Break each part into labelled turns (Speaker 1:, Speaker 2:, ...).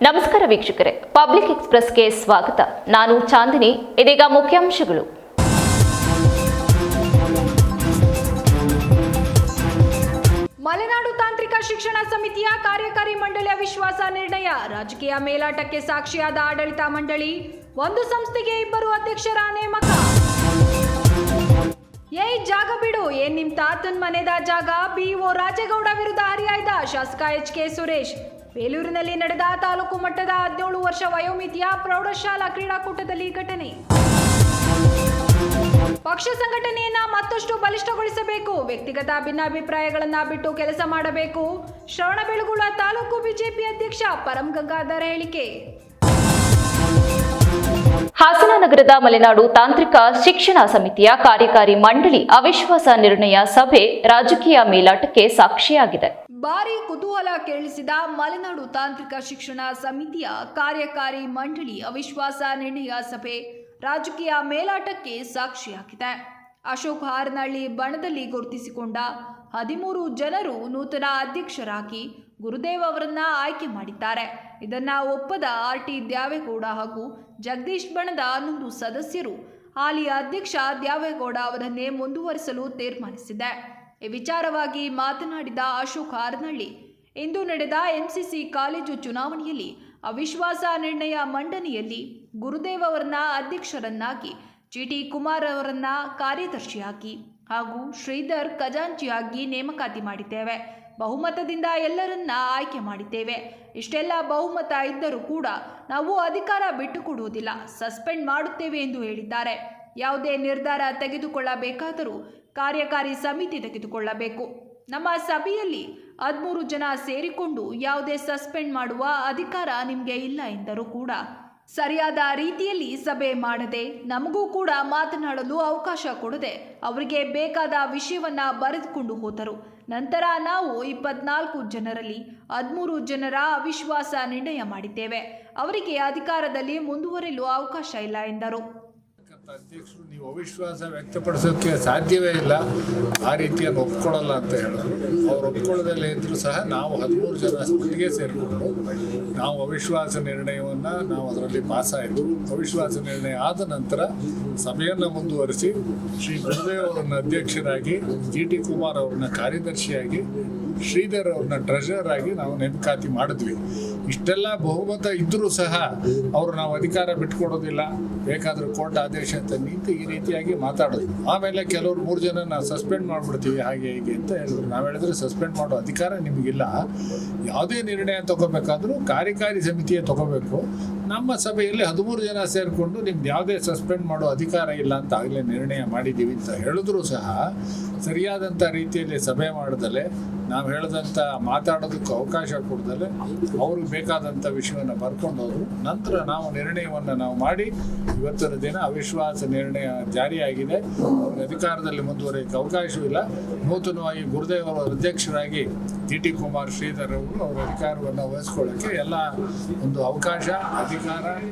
Speaker 1: ನಮಸ್ಕಾರ ವೀಕ್ಷಕರೇ, ಪಬ್ಲಿಕ್ ಎಕ್ಸ್‌ಪ್ರೆಸ್‌ಗೆ ಸ್ವಾಗತ. ನಾನು ಚಾಂದಿನಿ. ಇದೀಗ ಮುಖ್ಯಾಂಶಗಳು.
Speaker 2: ಮಲೆನಾಡು ತಾಂತ್ರಿಕ ಶಿಕ್ಷಣ ಸಮಿತಿಯ ಕಾರ್ಯಕಾರಿ ಮಂಡಳಿಯ ವಿಶ್ವಾಸ ನಿರ್ಣಯ. ರಾಜಕೀಯ ಮೇಲಾಟಕ್ಕೆ ಸಾಕ್ಷಿಯಾದ ಆಡಳಿತ ಮಂಡಳಿ. ಒಂದು ಸಂಸ್ಥೆಗೆ 2 ಅಧ್ಯಕ್ಷರ ನೇಮಕ. ಏಯ್ ಜಾಗ ಬಿಡು, ಏನ್ ನಿಮ್ ತಾತನ್ ಮನೆದ ಜಾಗ? ಬಿಇಒ ರಾಜೇಗೌಡ ವಿರುದ್ಧ ಹರಿಹಾಯ್ದ ಶಾಸಕ ಎಚ್.ಕೆ. ಸುರೇಶ್. ಬೇಲೂರಿನಲ್ಲಿ ನಡೆದ ತಾಲೂಕು ಮಟ್ಟದ 17 ವರ್ಷ ವಯೋಮಿತಿಯ ಪ್ರೌಢಶಾಲಾ ಕ್ರೀಡಾಕೂಟದಲ್ಲಿ ಘಟನೆ. ಪಕ್ಷ ಸಂಘಟನೆಯನ್ನ ಮತ್ತಷ್ಟು ಬಲಿಷ್ಠಗೊಳಿಸಬೇಕು, ವ್ಯಕ್ತಿಗತ ಭಿನ್ನಾಭಿಪ್ರಾಯಗಳನ್ನ ಬಿಟ್ಟು ಕೆಲಸ ಮಾಡಬೇಕು. ಶ್ರವಣಬೆಳಗೊಳ ತಾಲೂಕು ಬಿಜೆಪಿ ಅಧ್ಯಕ್ಷ ಪರಂ ಗಂಗಾಧರ್ ಹೇಳಿಕೆ.
Speaker 1: ಹಾಸನ ನಗರದ ಮಲೆನಾಡು ತಾಂತ್ರಿಕ ಶಿಕ್ಷಣ ಸಮಿತಿಯ ಕಾರ್ಯಕಾರಿ ಮಂಡಳಿ ಅವಿಶ್ವಾಸ ನಿರ್ಣಯ ಸಭೆ ರಾಜಕೀಯ ಮೇಲಾಟಕ್ಕೆ ಸಾಕ್ಷಿಯಾಗಿದೆ.
Speaker 2: ಭಾರಿ ಕುತೂಹಲ ಕೇಳಿಸಿದ ಮಲೆನಾಡು ತಾಂತ್ರಿಕ ಶಿಕ್ಷಣ ಸಮಿತಿಯ ಕಾರ್ಯಕಾರಿ ಮಂಡಳಿ ಅವಿಶ್ವಾಸ ನಿರ್ಣಯ ಸಭೆ ರಾಜಕೀಯ ಮೇಲಾಟಕ್ಕೆ ಸಾಕ್ಷಿಯಾಗಿದೆ. ಅಶೋಕ್ ಹಾರನಹಳ್ಳಿ ಬಣದಲ್ಲಿ ಗುರುತಿಸಿಕೊಂಡ 13 ಜನರು ನೂತನ ಅಧ್ಯಕ್ಷರಾಗಿ ಗುರುದೇವ್ ಅವರನ್ನ ಆಯ್ಕೆ ಮಾಡಿದ್ದಾರೆ. ಇದನ್ನ ಒಪ್ಪದ ಆರ್.ಟಿ. ದ್ಯಾವೇಗೌಡ ಹಾಗೂ ಜಗದೀಶ್ ಬಣದ 11 ಸದಸ್ಯರು ಹಾಲಿ ಅಧ್ಯಕ್ಷ ದ್ಯಾವೇಗೌಡ ಅವರನ್ನೇ ಮುಂದುವರಿಸಲು ತೀರ್ಮಾನಿಸಿದೆ. ಈ ವಿಚಾರವಾಗಿ ಮಾತನಾಡಿದ ಅಶೋಕ್ ಹಾರನಹಳ್ಳಿ, ಇಂದು ನಡೆದ ಎಂಸಿಸಿ ಕಾಲೇಜು ಚುನಾವಣೆಯಲ್ಲಿ ಅವಿಶ್ವಾಸ ನಿರ್ಣಯ ಮಂಡನೆಯಲ್ಲಿ ಗುರುದೇವ್ ಅವರನ್ನ ಅಧ್ಯಕ್ಷರನ್ನಾಗಿ, ಜಿ.ಟಿ. ಕುಮಾರ್ ಅವರನ್ನ ಕಾರ್ಯದರ್ಶಿಯಾಗಿ ಹಾಗೂ ಶ್ರೀಧರ್ ಖಜಾಂಚಿಯಾಗಿ ನೇಮಕಾತಿ ಮಾಡಿದ್ದೇವೆ. ಬಹುಮತದಿಂದ ಎಲ್ಲರನ್ನ ಆಯ್ಕೆ ಮಾಡಿದ್ದೇವೆ. ಇಷ್ಟೆಲ್ಲ ಬಹುಮತ ಇದ್ದರೂ ಕೂಡ ನಾವು ಅಧಿಕಾರ ಬಿಟ್ಟುಕೊಡುವುದಿಲ್ಲ, ಸಸ್ಪೆಂಡ್ ಮಾಡುತ್ತೇವೆ ಎಂದು ಹೇಳಿದ್ದಾರೆ. ಯಾವುದೇ ನಿರ್ಧಾರ ತೆಗೆದುಕೊಳ್ಳಬೇಕಾದರೂ ಕಾರ್ಯಕಾರಿ ಸಮಿತಿ ತೆಗೆದುಕೊಳ್ಳಬೇಕು. ನಮ್ಮ ಸಭೆಯಲ್ಲಿ 13 ಜನ ಸೇರಿಕೊಂಡು ಯಾವುದೇ ಸಸ್ಪೆಂಡ್ ಮಾಡುವ ಅಧಿಕಾರ ನಿಮಗೆ ಇಲ್ಲ ಎಂದರೂ ಕೂಡ ಸರಿಯಾದ ರೀತಿಯಲ್ಲಿ ಸಭೆ ಮಾಡದೆ, ನಮಗೂ ಕೂಡ ಮಾತನಾಡಲು ಅವಕಾಶ ಕೊಡದೆ ಅವರಿಗೆ ಬೇಕಾದ ವಿಷಯವನ್ನ ಬರೆದುಕೊಂಡು ಹೋದರು. ನಂತರ ನಾವು 24 ಜನರಲ್ಲಿ 13 ಜನರ ಅವಿಶ್ವಾಸ ನಿರ್ಣಯ ಮಾಡಿದ್ದೇವೆ. ಅವರಿಗೆ ಅಧಿಕಾರದಲ್ಲಿ ಮುಂದುವರಿಯಲು ಅವಕಾಶ ಇಲ್ಲ ಎಂದರು.
Speaker 3: ಅಧ್ಯಕ್ಷರು ನೀವು ಅವಿಶ್ವಾಸ ವ್ಯಕ್ತಪಡಿಸೋಕ್ಕೆ ಸಾಧ್ಯವೇ ಇಲ್ಲ, ಆ ರೀತಿಯನ್ನು ಒಪ್ಕೊಳ್ಳಲ್ಲ ಅಂತ ಹೇಳಿದ್ರು. ಅವ್ರು ಒಪ್ಕೊಳ್ಳೋದಲ್ಲೇ ಇದ್ದರೂ ಸಹ ನಾವು 13 ಜನ ಒಟ್ಟಿಗೆ ಸೇರಿಕೊಂಡು ನಾವು ಅವಿಶ್ವಾಸ ನಿರ್ಣಯವನ್ನು ನಾವು ಅದರಲ್ಲಿ ಪಾಸಾಯಿತು. ಅವಿಶ್ವಾಸ ನಿರ್ಣಯ ಆದ ನಂತರ ಸಭೆಯನ್ನು ಮುಂದುವರಿಸಿ ಶ್ರೀ ಗುರುದೇವ್ ಅವರನ್ನ ಅಧ್ಯಕ್ಷರಾಗಿ, ಜಿ.ಟಿ. ಕುಮಾರ್ ಅವ್ರನ್ನ ಕಾರ್ಯದರ್ಶಿಯಾಗಿ, ಶ್ರೀಧರ್ ಅವ್ರನ್ನ ಟ್ರೆಷರರ್ ಆಗಿ ನಾವು ನೇಮಕಾತಿ ಮಾಡಿದ್ವಿ. ಇಷ್ಟೆಲ್ಲ ಬಹುಮತ ಇದ್ದರೂ ಸಹ ಅವರು ನಾವು ಅಧಿಕಾರ ಬಿಟ್ಕೊಡೋದಿಲ್ಲ, ಬೇಕಾದರೂ ಕೋರ್ಟ್ ಆದೇಶ ಅಂತ ನಿಂತು ಈ ರೀತಿಯಾಗಿ ಮಾತಾಡೋದು. ಆಮೇಲೆ ಕೆಲವರು 3 ಜನ ನಾವು ಸಸ್ಪೆಂಡ್ ಮಾಡಿಬಿಡ್ತೀವಿ ಹಾಗೆ ಹೀಗೆ ಅಂತ ಹೇಳಿದ್ರು. ನಾವು ಹೇಳಿದ್ರೆ ಸಸ್ಪೆಂಡ್ ಮಾಡೋ ಅಧಿಕಾರ ನಿಮಗಿಲ್ಲ, ಯಾವುದೇ ನಿರ್ಣಯ ತಗೋಬೇಕಾದ್ರೂ ಕಾರ್ಯಕಾರಿ ಸಮಿತಿಯೇ ತಗೋಬೇಕು. ನಮ್ಮ ಸಭೆಯಲ್ಲಿ 13 ಜನ ಸೇರಿಕೊಂಡು ನಿಮ್ದು ಯಾವುದೇ ಸಸ್ಪೆಂಡ್ ಮಾಡೋ ಅಧಿಕಾರ ಇಲ್ಲ ಅಂತ ಆಗಲೇ ನಿರ್ಣಯ ಮಾಡಿದ್ದೀವಿ ಅಂತ ಹೇಳಿದ್ರು ಸಹ ಸರಿಯಾದಂಥ ರೀತಿಯಲ್ಲಿ ಸಭೆ ಮಾಡದಲೆ, ನಾವು ಹೇಳಿದಂಥ ಮಾತಾಡೋದಕ್ಕೆ ಅವಕಾಶ ಕೊಡದಲೆ ಅವ್ರಿಗೆ ಬೇಕಾದಂಥ ವಿಷಯವನ್ನು ಬರ್ಕೊಂಡು ಹೋದ್ರು. ನಂತರ ನಾವು ನಿರ್ಣಯವನ್ನು ನಾವು ಮಾಡಿ ಇವತ್ತಿನ ದಿನ ಅವಿಶ್ವಾಸ ನಿರ್ಣಯ ಜಾರಿಯಾಗಿದೆ. ಅವ್ರಿಗೆ ಅಧಿಕಾರದಲ್ಲಿ ಮುಂದುವರಿಯೋಕ್ಕೆ ಅವಕಾಶವಿಲ್ಲ. ನೂತನವಾಗಿ ಗುರುದೇವ್ ಅವರ ಅಧ್ಯಕ್ಷರಾಗಿ ಜಿ.ಟಿ. ಕುಮಾರ್, ಶ್ರೀಧರ್ ಅವರು ಅವರ ಅಧಿಕಾರವನ್ನು ವಹಿಸ್ಕೊಳ್ಳೋಕ್ಕೆ ಎಲ್ಲ ಒಂದು ಅವಕಾಶ, ಅಧಿಕಾರ,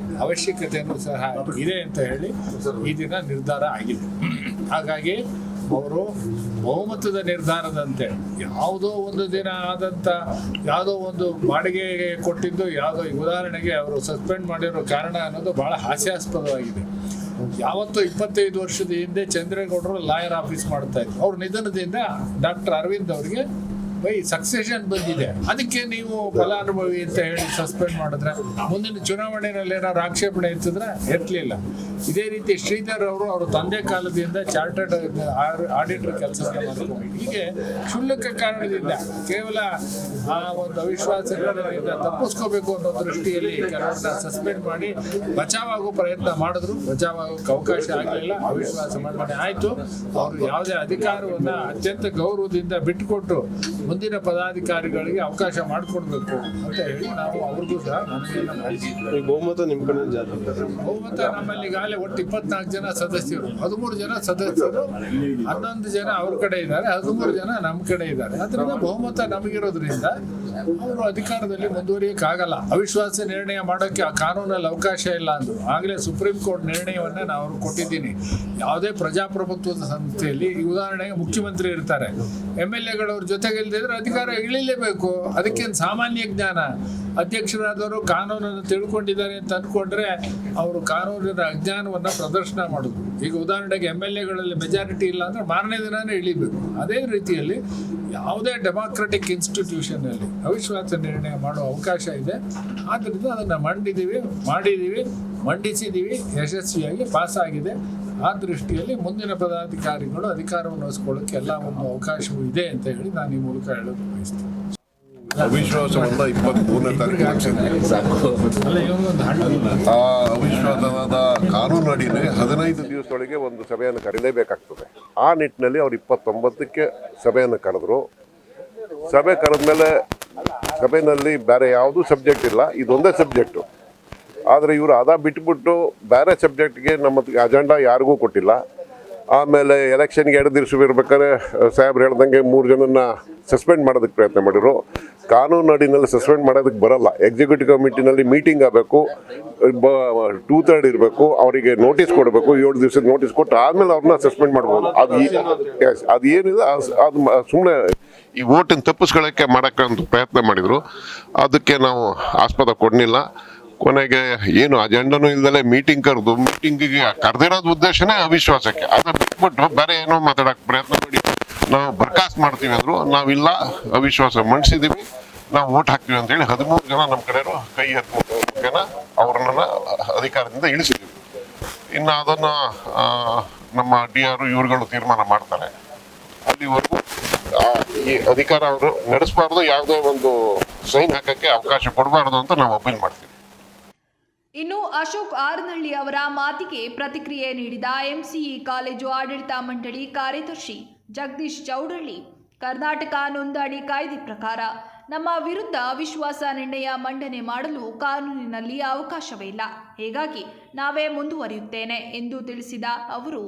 Speaker 3: ಅವಶ್ಯಕತೆಯೂ ಸಹ ಇದೆ ಅಂತ ಹೇಳಿ ಈ ದಿನ ನಿರ್ಧಾರ ಆಗಿದೆ. ಹಾಗಾಗಿ ಅವರು ಬಹುಮತದ ನಿರ್ಧಾರದಂತೆ ಯಾವುದೋ ಒಂದು ದಿನ ಆದಂಥ ಯಾವುದೋ ಒಂದು ಬಾಡಿಗೆಗೆ ಕೊಟ್ಟಿದ್ದು ಯಾವುದೋ ಉದಾಹರಣೆಗೆ ಅವರು ಸಸ್ಪೆಂಡ್ ಮಾಡಿರೋ ಕಾರಣ ಅನ್ನೋದು ಭಾಳ ಹಾಸ್ಯಾಸ್ಪದವಾಗಿದೆ. ಯಾವತ್ತೋ 25 ವರ್ಷದ ಹಿಂದೆ ಚಂದ್ರೇಗೌಡರು ಲಾಯರ್ ಆಫೀಸ್ ಮಾಡ್ತಾ ಇದ್ರು. ಅವ್ರ ನಿಧನದಿಂದ ಡಾಕ್ಟರ್ ಅರವಿಂದ್ ಅವರಿಗೆ ಸಕ್ಸೆಷನ್ ಬಂದಿದೆ, ಅದಕ್ಕೆ ನೀವು ಫಲಾನುಭವಿ ಅಂತ ಹೇಳಿ ಸಸ್ಪೆಂಡ್ ಮಾಡಿದ್ರೆ ಮುಂದಿನ ಚುನಾವಣೆಯಲ್ಲಿ ಏನಾದ್ರು ಆಕ್ಷೇಪಣೆ ಇರ್ತಿದ್ರೆ ಎತ್ತಲಿಲ್ಲ. ಇದೇ ರೀತಿ ಶ್ರೀಧರ್ ಅವರು ಅವರ ತಂದೆ ಕಾಲದಿಂದ ಚಾರ್ಟರ್ಡ್ ಆಡಿಟರ್ ಕೆಲಸವನ್ನು ಮಾಡ್ಕೊಂಡು ಹೀಗೆ ಕ್ಷುಲ್ಲಕ ಕಾರಣದಿಂದ ಕೇವಲ ಆ ಒಂದು ಅವಿಶ್ವಾಸಗಳಿಂದ ತಪ್ಪಿಸ್ಕೋಬೇಕು ಅನ್ನೋ ದೃಷ್ಟಿಯಲ್ಲಿ ಕೆಲವರನ್ನ ಸಸ್ಪೆಂಡ್ ಮಾಡಿ ಬಚಾವಾಗೋ ಪ್ರಯತ್ನ ಮಾಡಿದ್ರು. ಬಚಾವಾಗೋಕ್ಕೆ ಅವಕಾಶ ಆಗಲಿಲ್ಲ, ಅವಿಶ್ವಾಸ ಮಂಡನೆ ಆಯಿತು. ಅವರು ಯಾವುದೇ ಅಧಿಕಾರವನ್ನು ಅತ್ಯಂತ ಗೌರವದಿಂದ ಬಿಟ್ಟುಕೊಟ್ಟು ಮುಂದಿನ ಪದಾಧಿಕಾರಿಗಳಿಗೆ ಅವಕಾಶ ಮಾಡಿಕೊಡ್ಬೇಕು ಅಂತ ಹೇಳಿ ನಾವು ಅವ್ರಿಗೂ ಸಹ ಮನವಿಯನ್ನು ಮಾಡಿದ್ದೀವಿ.
Speaker 4: ಬಹುಮತ ನಿಮ್ಮ ಕಡೆ ಜಾಸ್ತಿ,
Speaker 3: ಬಹುಮತ ನಮ್ಮಲ್ಲಿ ಆಮೇಲೆ ಒಟ್ಟು 24 ಜನ ಸದಸ್ಯರು, 13 ಜನ ಸದಸ್ಯರು, 11 ಜನ ಅವ್ರ ಕಡೆ ಇದ್ದಾರೆ, 13 ಜನ ನಮ್ಮ ಕಡೆ ಇದ್ದಾರೆ. ಅದರಿಂದ ಬಹುಮತ ನಮಗಿರೋದ್ರಿಂದ ಅವರು ಅಧಿಕಾರದಲ್ಲಿ ಮುಂದುವರಿಯಕ್ಕಾಗಲ್ಲ. ಅವಿಶ್ವಾಸ ನಿರ್ಣಯ ಮಾಡೋಕ್ಕೆ ಆ ಕಾನೂನಲ್ಲಿ ಅವಕಾಶ ಇಲ್ಲ ಅಂದರು. ಆಗಲೇ ಸುಪ್ರೀಂ ಕೋರ್ಟ್ ನಿರ್ಣಯವನ್ನು ನಾವು ಅವ್ರಿಗೆ ಕೊಟ್ಟಿದ್ದೀನಿ. ಯಾವುದೇ ಪ್ರಜಾಪ್ರಭುತ್ವದ ಸಂಸ್ಥೆಯಲ್ಲಿ ಈ ಉದಾಹರಣೆಗೆ ಮುಖ್ಯಮಂತ್ರಿ ಇರ್ತಾರೆ, MLA ಅವ್ರ ಜೊತೆಗೆ ಇಲ್ಲದಿದ್ರೆ ಅಧಿಕಾರ ಇಳಿಲೇಬೇಕು. ಅದಕ್ಕೇನು ಸಾಮಾನ್ಯ ಜ್ಞಾನ? ಅಧ್ಯಕ್ಷರಾದವರು ಕಾನೂನನ್ನು ತಿಳ್ಕೊಂಡಿದ್ದಾರೆ ಅಂತ ಅಂದ್ಕೊಂಡ್ರೆ ಅವರು ಕಾನೂನಿನ ಅಜ್ಞಾನವನ್ನು ಪ್ರದರ್ಶನ ಮಾಡೋದು. ಈಗ ಉದಾಹರಣೆಗೆ MLA ಮೆಜಾರಿಟಿ ಇಲ್ಲ ಅಂದರೆ ಮಾರನೇ ದಿನವೇ ಇಳಿಬೇಕು. ಅದೇ ರೀತಿಯಲ್ಲಿ ಯಾವುದೇ ಡೆಮಾಕ್ರೆಟಿಕ್ ಇನ್ಸ್ಟಿಟ್ಯೂಷನಲ್ಲಿ ಅವಿಶ್ವಾಸ ನಿರ್ಣಯ ಮಾಡುವ ಅವಕಾಶ ಇದೆ. ಆದ್ದರಿಂದ ಅದನ್ನು ಮಾಡಿದ್ದೀವಿ, ಮಂಡಿಸಿದ್ದೀವಿ, ಯಶಸ್ವಿಯಾಗಿ ಪಾಸಾಗಿದೆ. ಆ ದೃಷ್ಟಿಯಲ್ಲಿ ಮುಂದಿನ ಪದಾಧಿಕಾರಿಗಳು ಅಧಿಕಾರವನ್ನು ವಹಿಸ್ಕೊಳ್ಳೋಕ್ಕೆ ಎಲ್ಲ ಒಂದು ಅವಕಾಶವೂ ಇದೆ ಅಂತ ಹೇಳಿ ನಾನು ಈ ಮೂಲಕ ಹೇಳೋದು ಬಯಸ್ತೇನೆ.
Speaker 4: ಅವಿಶ್ವಾಸವನ್ನು 23ನೇ ತಾರೀಕು ಆ ಅವಿಶ್ವಾಸದ ಕಾನೂನು ಅಡಿಯಲ್ಲಿ 15 ದಿವಸದೊಳಗೆ ಒಂದು ಸಭೆಯನ್ನು ಕರೀಲೇಬೇಕಾಗ್ತದೆ. ಆ ನಿಟ್ಟಿನಲ್ಲಿ ಅವರು 29ಕ್ಕೆ ಸಭೆಯನ್ನು ಕರೆದ್ರು. ಸಭೆ ಕರೆದ್ಮೇಲೆ ಸಭೆಯಲ್ಲಿ ಬೇರೆ ಯಾವುದೂ ಸಬ್ಜೆಕ್ಟ್ ಇಲ್ಲ, ಇದೊಂದೇ ಸಬ್ಜೆಕ್ಟು. ಆದರೆ ಇವರು ಬಿಟ್ಬಿಟ್ಟು ಬೇರೆ ಸಬ್ಜೆಕ್ಟ್ಗೆ ನಮ್ಮ ಅಜೆಂಡಾ ಯಾರಿಗೂ ಕೊಟ್ಟಿಲ್ಲ. ಆಮೇಲೆ ಎಲೆಕ್ಷನ್ಗೆ 2 ದಿವಸ ಇರ್ಬೇಕಾದ್ರೆ ಸಾಹೇಬ್ರು ಹೇಳ್ದಂಗೆ 3 ಜನನ ಸಸ್ಪೆಂಡ್ ಮಾಡೋದಕ್ಕೆ ಪ್ರಯತ್ನ ಮಾಡಿದ್ರು. ಕಾನೂನು ಅಡಿನಲ್ಲಿ ಸಸ್ಪೆಂಡ್ ಮಾಡೋದಕ್ಕೆ ಬರಲ್ಲ. ಎಕ್ಸಿಕ್ಯೂಟಿವ್ ಕಮಿಟಿನಲ್ಲಿ ಮೀಟಿಂಗ್ ಆಗಬೇಕು, 2/3 ಇರಬೇಕು, ಅವರಿಗೆ ನೋಟಿಸ್ ಕೊಡಬೇಕು. 7 ದಿವಸದ ನೋಟಿಸ್ ಕೊಟ್ಟು ಆದಮೇಲೆ ಅವ್ರನ್ನ ಸಸ್ಪೆಂಡ್ ಮಾಡ್ಬೋದು. ಅದು ಏನಿದೆ ಅದು ಸುಮ್ಮನೆ ಈ ಓಟನ್ನು ತಪ್ಪಿಸ್ಕೊಳ್ಳೋಕ್ಕೆ ಮಾಡೋಕ್ಕೆ ಒಂದು ಪ್ರಯತ್ನ ಮಾಡಿದರು. ಅದಕ್ಕೆ ನಾವು ಆಸ್ಪದ ಕೊಡಲಿಲ್ಲ. ಕೊನೆಗೆ ಏನು ಅಜೆಂಡನೂ ಇಲ್ದಲೆ ಮೀಟಿಂಗ್ ಕರೆದು ಮೀಟಿಂಗಿಗೆ ಕರೆದಿರೋದು ಉದ್ದೇಶನೇ ಅವಿಶ್ವಾಸಕ್ಕೆ. ಅದನ್ನ ಬಿಟ್ಬಿಟ್ಟು ಬೇರೆ ಏನೋ ಮಾತಾಡೋಕ್ಕೆ ಪ್ರಯತ್ನ ಮಾಡಿ ನಾವು ಬರ್ಖಾಸ್ತು ಮಾಡ್ತೀವಿ ಅಂದರು. ನಾವಿಲ್ಲ, ಅವಿಶ್ವಾಸ ಮಂಡಿಸಿದ್ದೀವಿ, ನಾವು ಓಟ್ ಹಾಕ್ತೀವಿ ಅಂತೇಳಿ 13 ಜನ ನಮ್ಮ ಕಡೆಯವರು ಕೈ ಎತ್ತುವ ಅವ್ರನ್ನ ಅಧಿಕಾರದಿಂದ ಇಳಿಸಿದ್ದೀವಿ. ಇನ್ನು ಅದನ್ನು ನಮ್ಮ DR ಇವ್ರುಗಳು ತೀರ್ಮಾನ ಮಾಡ್ತಾರೆ. ಅಲ್ಲಿವರೆಗೂ ಈ ಅಧಿಕಾರ ಅವರು ನಡೆಸಬಾರ್ದು, ಯಾವುದೇ ಒಂದು ಸೈನ್ ಹಾಕೋಕ್ಕೆ ಅವಕಾಶ ಕೊಡಬಾರ್ದು ಅಂತ ನಾವು ಅಪೀಲ್ ಮಾಡ್ತೀವಿ.
Speaker 2: ಇನ್ನು ಅಶೋಕ್ ಆರನಹಳ್ಳಿ ಅವರ ಮಾತಿಗೆ ಪ್ರತಿಕ್ರಿಯೆ ನೀಡಿದ MCE ಕಾಲೇಜು ಆಡಳಿತ ಮಂಡಳಿ ಕಾರ್ಯದರ್ಶಿ ಜಗದೀಶ್ ಚೌಡಳ್ಳಿ, ಕರ್ನಾಟಕ ನೋಂದಣಿ ಕಾಯ್ದೆ ಪ್ರಕಾರ ನಮ್ಮ ವಿರುದ್ಧ ಅವಿಶ್ವಾಸ ನಿರ್ಣಯ ಮಂಡನೆ ಮಾಡಲು ಕಾನೂನಿನಲ್ಲಿ ಅವಕಾಶವೇ ಇಲ್ಲ. ಹೀಗಾಗಿ ನಾವೇ ಮುಂದುವರಿಯುತ್ತೇನೆ ಎಂದು ತಿಳಿಸಿದ ಅವರು,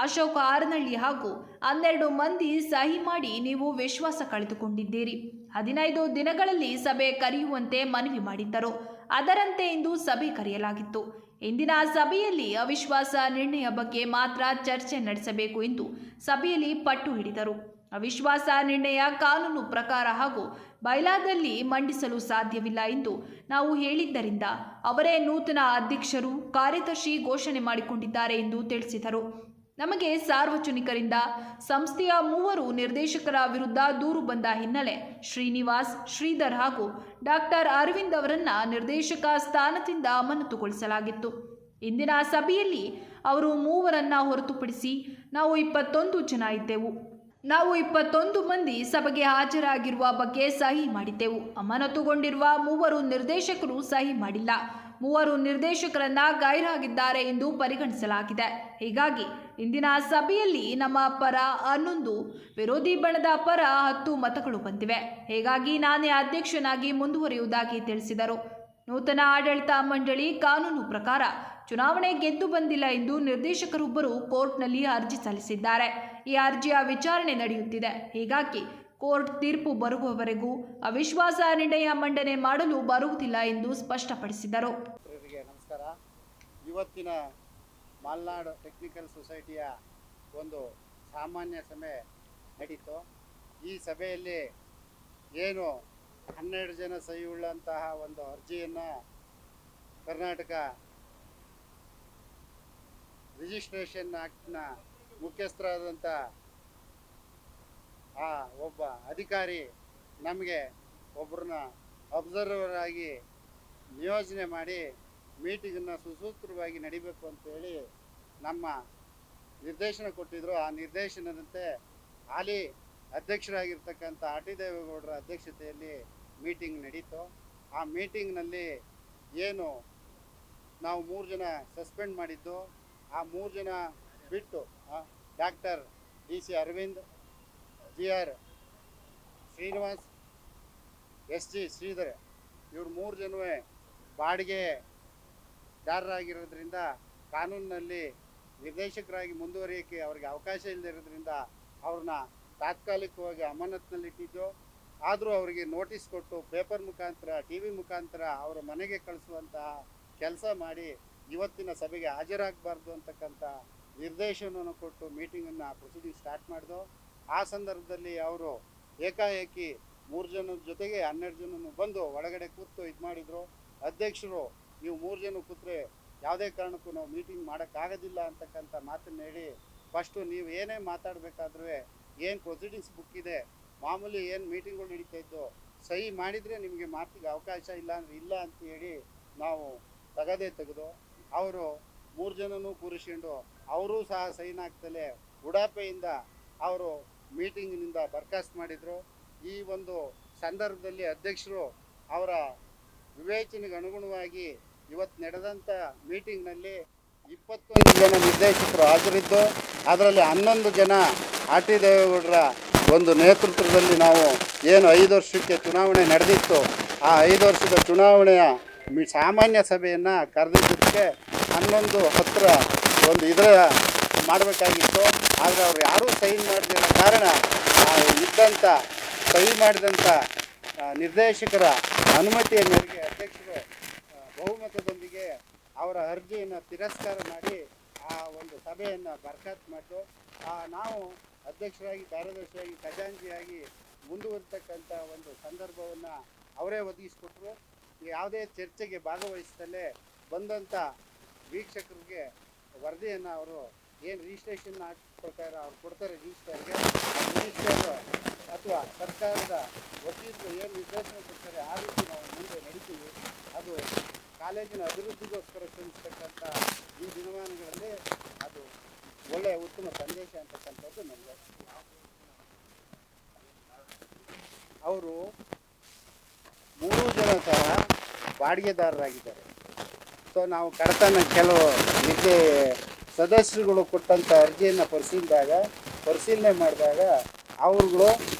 Speaker 2: ಅಶೋಕ್ ಆರನಹಳ್ಳಿ ಹಾಗೂ 12 ಮಂದಿ ಸಹಿ ಮಾಡಿ ನೀವು ವಿಶ್ವಾಸ ಕಳೆದುಕೊಂಡಿದ್ದೀರಿ. 15 ದಿನಗಳಲ್ಲಿ ಸಭೆ ಕರೆಯುವಂತೆ ಮನವಿ ಮಾಡಿದ್ದರು. ಅದರಂತೆ ಇಂದು ಸಭೆ ಕರೆಯಲಾಗಿತ್ತು. ಇಂದಿನ ಸಭೆಯಲ್ಲಿ ಅವಿಶ್ವಾಸ ನಿರ್ಣಯ ಬಗ್ಗೆ ಮಾತ್ರ ಚರ್ಚೆ ನಡೆಸಬೇಕು ಎಂದು ಸಭೆಯಲ್ಲಿ ಪಟ್ಟು ಹಿಡಿದರು. ಅವಿಶ್ವಾಸ ನಿರ್ಣಯ ಕಾನೂನು ಪ್ರಕಾರ ಹಾಗೂ ಬೈಲಾದಲ್ಲಿ ಮಂಡಿಸಲು ಸಾಧ್ಯವಿಲ್ಲ ಎಂದು ನಾವು ಹೇಳಿದ್ದರಿಂದ ಅವರೇ ನೂತನ ಅಧ್ಯಕ್ಷರು, ಕಾರ್ಯದರ್ಶಿ ಘೋಷಣೆ ಮಾಡಿಕೊಂಡಿದ್ದಾರೆ ಎಂದು ತಿಳಿಸಿದರು. ನಮಗೆ ಸಾರ್ವಜನಿಕರಿಂದ ಸಂಸ್ಥೆಯ 3 ನಿರ್ದೇಶಕರ ವಿರುದ್ಧ ದೂರು ಬಂದ ಹಿನ್ನೆಲೆ ಶ್ರೀನಿವಾಸ್, ಶ್ರೀಧರ್ ಹಾಗೂ ಡಾಕ್ಟರ್ ಅರವಿಂದ್ ಅವರನ್ನ ನಿರ್ದೇಶಕ ಸ್ಥಾನದಿಂದ ಅಮಾನತುಗೊಳಿಸಲಾಗಿತ್ತು. ಇಂದಿನ ಸಭೆಯಲ್ಲಿ ಅವರು 3ರನ್ನ ಹೊರತುಪಡಿಸಿ ನಾವು 21 ಜನ ಇದ್ದೆವು. ನಾವು 21 ಮಂದಿ ಸಭೆಗೆ ಹಾಜರಾಗಿರುವ ಬಗ್ಗೆ ಸಹಿ ಮಾಡಿದ್ದೆವು. ಅಮಾನತುಗೊಂಡಿರುವ 3 ನಿರ್ದೇಶಕರು ಸಹಿ ಮಾಡಿಲ್ಲ. 3 ನಿರ್ದೇಶಕರನ್ನ ಗೈರಾಗಿದ್ದಾರೆ ಎಂದು ಪರಿಗಣಿಸಲಾಗಿದೆ. ಹೀಗಾಗಿ ಇಂದಿನ ಸಭೆಯಲ್ಲಿ ನಮ್ಮ ಪರ 11, ವಿರೋಧಿ ಬಣದ ಪರ 10 ಮತಗಳು ಬಂದಿವೆ. ಹೀಗಾಗಿ ನಾನೇ ಅಧ್ಯಕ್ಷನಾಗಿ ಮುಂದುವರಿಯುವುದಾಗಿ ತಿಳಿಸಿದರು. ನೂತನ ಆಡಳಿತ ಮಂಡಳಿ ಕಾನೂನು ಪ್ರಕಾರ ಚುನಾವಣೆ ಗೆದ್ದು ಬಂದಿಲ್ಲ ಎಂದು ನಿರ್ದೇಶಕರೊಬ್ಬರು ಕೋರ್ಟ್ನಲ್ಲಿ ಅರ್ಜಿ ಸಲ್ಲಿಸಿದ್ದಾರೆ. ಈ ಅರ್ಜಿಯ ವಿಚಾರಣೆ ನಡೆಯುತ್ತಿದೆ. ಹೀಗಾಗಿ ಕೋರ್ಟ್ ತೀರ್ಪು ಬರುವವರೆಗೂ ಅವಿಶ್ವಾಸ ನಿರ್ಣಯ ಮಂಡನೆ ಮಾಡಲು ಬರುವುದಿಲ್ಲ ಎಂದು ಸ್ಪಷ್ಟಪಡಿಸಿದರು.
Speaker 5: ನಮಸ್ಕಾರ. ಇವತ್ತಿನ ಮಲೆನಾಡು ಟೆಕ್ನಿಕಲ್ ಸೊಸೈಟಿಯ ಒಂದು ಸಾಮಾನ್ಯ ಸಭೆ ನಡೀತು. ಈ ಸಭೆಯಲ್ಲಿ ಏನು 12 ಜನ ಸಹಿ ಉಳ್ಳಂತಹ ಒಂದು ಅರ್ಜಿಯನ್ನು ಕರ್ನಾಟಕ ರಿಜಿಸ್ಟ್ರೇಷನ್ ಆಕ್ಟ್ನ ಮುಖ್ಯಸ್ಥರಾದಂಥ ಆ ಒಬ್ಬ ಅಧಿಕಾರಿ ನಮಗೆ ಒಬ್ಬರನ್ನ ಅಬ್ಸರ್ವರ್ ಆಗಿ ನಿಯೋಜನೆ ಮಾಡಿ ಮೀಟಿಂಗನ್ನು ಸುಸೂತ್ರವಾಗಿ ನಡಿಬೇಕು ಅಂತೇಳಿ ನಮ್ಮ ನಿರ್ದೇಶನ ಕೊಟ್ಟಿದ್ದರು. ಆ ನಿರ್ದೇಶನದಂತೆ ಹಾಲಿ ಅಧ್ಯಕ್ಷರಾಗಿರ್ತಕ್ಕಂಥ ಆರ್.ಟಿ. ದೇವೇಗೌಡರ ಅಧ್ಯಕ್ಷತೆಯಲ್ಲಿ ಮೀಟಿಂಗ್ ನಡೀತು. ಆ ಮೀಟಿಂಗ್ನಲ್ಲಿ ಏನು ನಾವು 3 ಜನ ಸಸ್ಪೆಂಡ್ ಮಾಡಿದ್ದು, ಆ 3 ಜನ ಬಿಟ್ಟು doctor DC Aravind, GR Srinivas, SG Sridhar ಇವ್ರು 3 ಜನವೇ ಬಾಡಿಗೆದಾರರಾಗಿರೋದ್ರಿಂದ ಕಾನೂನಿನಲ್ಲಿ ನಿರ್ದೇಶಕರಾಗಿ ಮುಂದುವರಿಯೋಕ್ಕೆ ಅವರಿಗೆ ಅವಕಾಶ ಇಲ್ಲದಿರೋದ್ರಿಂದ ಅವ್ರನ್ನ ತಾತ್ಕಾಲಿಕವಾಗಿ ಅಮಾನತ್ನಲ್ಲಿಟ್ಟಿದ್ದು. ಆದರೂ ಅವರಿಗೆ ನೋಟಿಸ್ ಕೊಟ್ಟು ಪೇಪರ್ ಮುಖಾಂತರ TV ಮುಖಾಂತರ ಅವರ ಮನೆಗೆ ಕಳಿಸುವಂತಹ ಕೆಲಸ ಮಾಡಿ ಇವತ್ತಿನ ಸಭೆಗೆ ಹಾಜರಾಗಬಾರ್ದು ಅಂತಕ್ಕಂಥ ನಿರ್ದೇಶನವನ್ನು ಕೊಟ್ಟು ಮೀಟಿಂಗನ್ನು ಪ್ರೊಸೀಡಿಂಗ್ ಸ್ಟಾರ್ಟ್ ಮಾಡಿದೋ. ಆ ಸಂದರ್ಭದಲ್ಲಿ ಅವರು ಏಕಾಏಕಿ 3 ಜನದ ಜೊತೆಗೆ 12 ಜನನು ಬಂದು ಒಳಗಡೆ ಕೂತು ಇದು ಮಾಡಿದರು. ಅಧ್ಯಕ್ಷರು ನೀವು 3 ಜನ ಕೂತ್ರೆ ಯಾವುದೇ ಕಾರಣಕ್ಕೂ ನಾವು ಮೀಟಿಂಗ್ ಮಾಡೋಕ್ಕಾಗೋದಿಲ್ಲ ಅಂತಕ್ಕಂಥ ಮಾತನ್ನು ಹೇಳಿ, ಫಸ್ಟು ನೀವು ಏನೇ ಮಾತಾಡಬೇಕಾದ್ರೂ ಏನು ಪ್ರೊಸೀಡಿಂಗ್ಸ್ ಬುಕ್ ಇದೆ, ಮಾಮೂಲಿ ಏನು ಮೀಟಿಂಗ್ಗಳು ನಡೀತಾ ಇದ್ದು ಸಹಿ ಮಾಡಿದರೆ ನಿಮಗೆ ಮಾತಿಗೆ ಅವಕಾಶ ಇಲ್ಲ ಅಂದರೆ ಇಲ್ಲ ಅಂತ ಹೇಳಿ ನಾವು ತೆಗೆದು ಅವರು 3 ಜನನೂ ಕೂರಿಸ್ಕೊಂಡು ಅವರೂ ಸಹ ಸೈನ್ ಆಗ್ತಲೇ ಉಡಾಪೆಯಿಂದ ಅವರು ಮೀಟಿಂಗಿನಿಂದ ಬರ್ಖಾಸ್ತು ಮಾಡಿದರು. ಈ ಒಂದು ಸಂದರ್ಭದಲ್ಲಿ ಅಧ್ಯಕ್ಷರು ಅವರ ವಿವೇಚನೆಗೆ ಅನುಗುಣವಾಗಿ ಇವತ್ತು ನಡೆದಂಥ ಮೀಟಿಂಗ್ನಲ್ಲಿ 21 ಜನ ನಿರ್ದೇಶಕರು ಹಾಜರಿದ್ದು, ಅದರಲ್ಲಿ 11 ಜನ RT ದೇವೇಗೌಡರ ಒಂದು ನೇತೃತ್ವದಲ್ಲಿ ನಾವು ಏನು 5 ವರ್ಷಕ್ಕೆ ಚುನಾವಣೆ ನಡೆದಿತ್ತು, ಆ 5 ವರ್ಷದ ಚುನಾವಣೆಯ ಸಾಮಾನ್ಯ ಸಭೆಯನ್ನು ಕರೆದಿದ್ದಕ್ಕೆ 11:10 ಒಂದು ಇದರ ಮಾಡಬೇಕಾಗಿತ್ತು. ಆದರೆ ಅವರು ಯಾರೂ ಸೈನ್ ಮಾಡದಿರೋ ಕಾರಣ ಇದ್ದಂಥ ಸಹಿ ಮಾಡಿದಂಥ ನಿರ್ದೇಶಕರ ಅನುಮತಿಯ ಮೇರೆಗೆ ಅಧ್ಯಕ್ಷರು ಬಹುಮತದೊಂದಿಗೆ ಅವರ ಅರ್ಜಿಯನ್ನು ತಿರಸ್ಕಾರ ಮಾಡಿ ಆ ಒಂದು ಸಭೆಯನ್ನು ಬರ್ಖಾಸ್ತು ಮಾಡಿದ್ರು. ನಾವು ಅಧ್ಯಕ್ಷರಾಗಿ, ಕಾರ್ಯದರ್ಶಿಯಾಗಿ, ಖಜಾಂಚಿಯಾಗಿ ಮುಂದುವರಿತಕ್ಕಂಥ ಒಂದು ಸಂದರ್ಭವನ್ನು ಅವರೇ ಒದಗಿಸಿಕೊಟ್ರು. ಯಾವುದೇ ಚರ್ಚೆಗೆ ಭಾಗವಹಿಸದಲ್ಲೇ ಬಂದಂಥ ವೀಕ್ಷಕರಿಗೆ ವರದಿಯನ್ನು ಅವರು ಏನು ರಿಜಿಸ್ಟ್ರೇಷನ್ ಆಕ್ಟ್ ಪ್ರಕಾರ ಅವ್ರು ಕೊಡ್ತಾರೆ ರಿಜಿಸ್ಟರ್ಗೆ, ರಿಜಿಸ್ಟರ್ ಅಥವಾ ಸರ್ಕಾರದ ವಕೀಲರು ಏನು ನಿರ್ದೇಶನ ಕೊಡ್ತಾರೆ ಆ ರೀತಿ ನಾವು ಮುಂದೆ ನಡೀತೀವಿ. ಅದು ಕಾಲೇಜಿನ ಅಭಿವೃದ್ಧಿಗೋಸ್ಕರ ಶ್ರಮಿಸ್ತಕ್ಕಂಥ ಈ ದಿನಮಾನಗಳಲ್ಲಿ ಅದು ಒಳ್ಳೆಯ ಉತ್ತಮ ಸಂದೇಶ ಅಂತಕ್ಕಂಥದ್ದು ನನಗೆ. ಅವರು 3 ಜನ ಸಹ ಬಾಡಿಗೆದಾರರಾಗಿದ್ದಾರೆ. ಸೊ ನಾವು ಕಡತನ ಕೆಲವು ಸದಸ್ಯರುಗಳು ಕೊಟ್ಟಂಥ ಅರ್ಜಿಯನ್ನು ಪರಿಶೀಲನೆ ಮಾಡಿದಾಗ ಅವರುಗಳು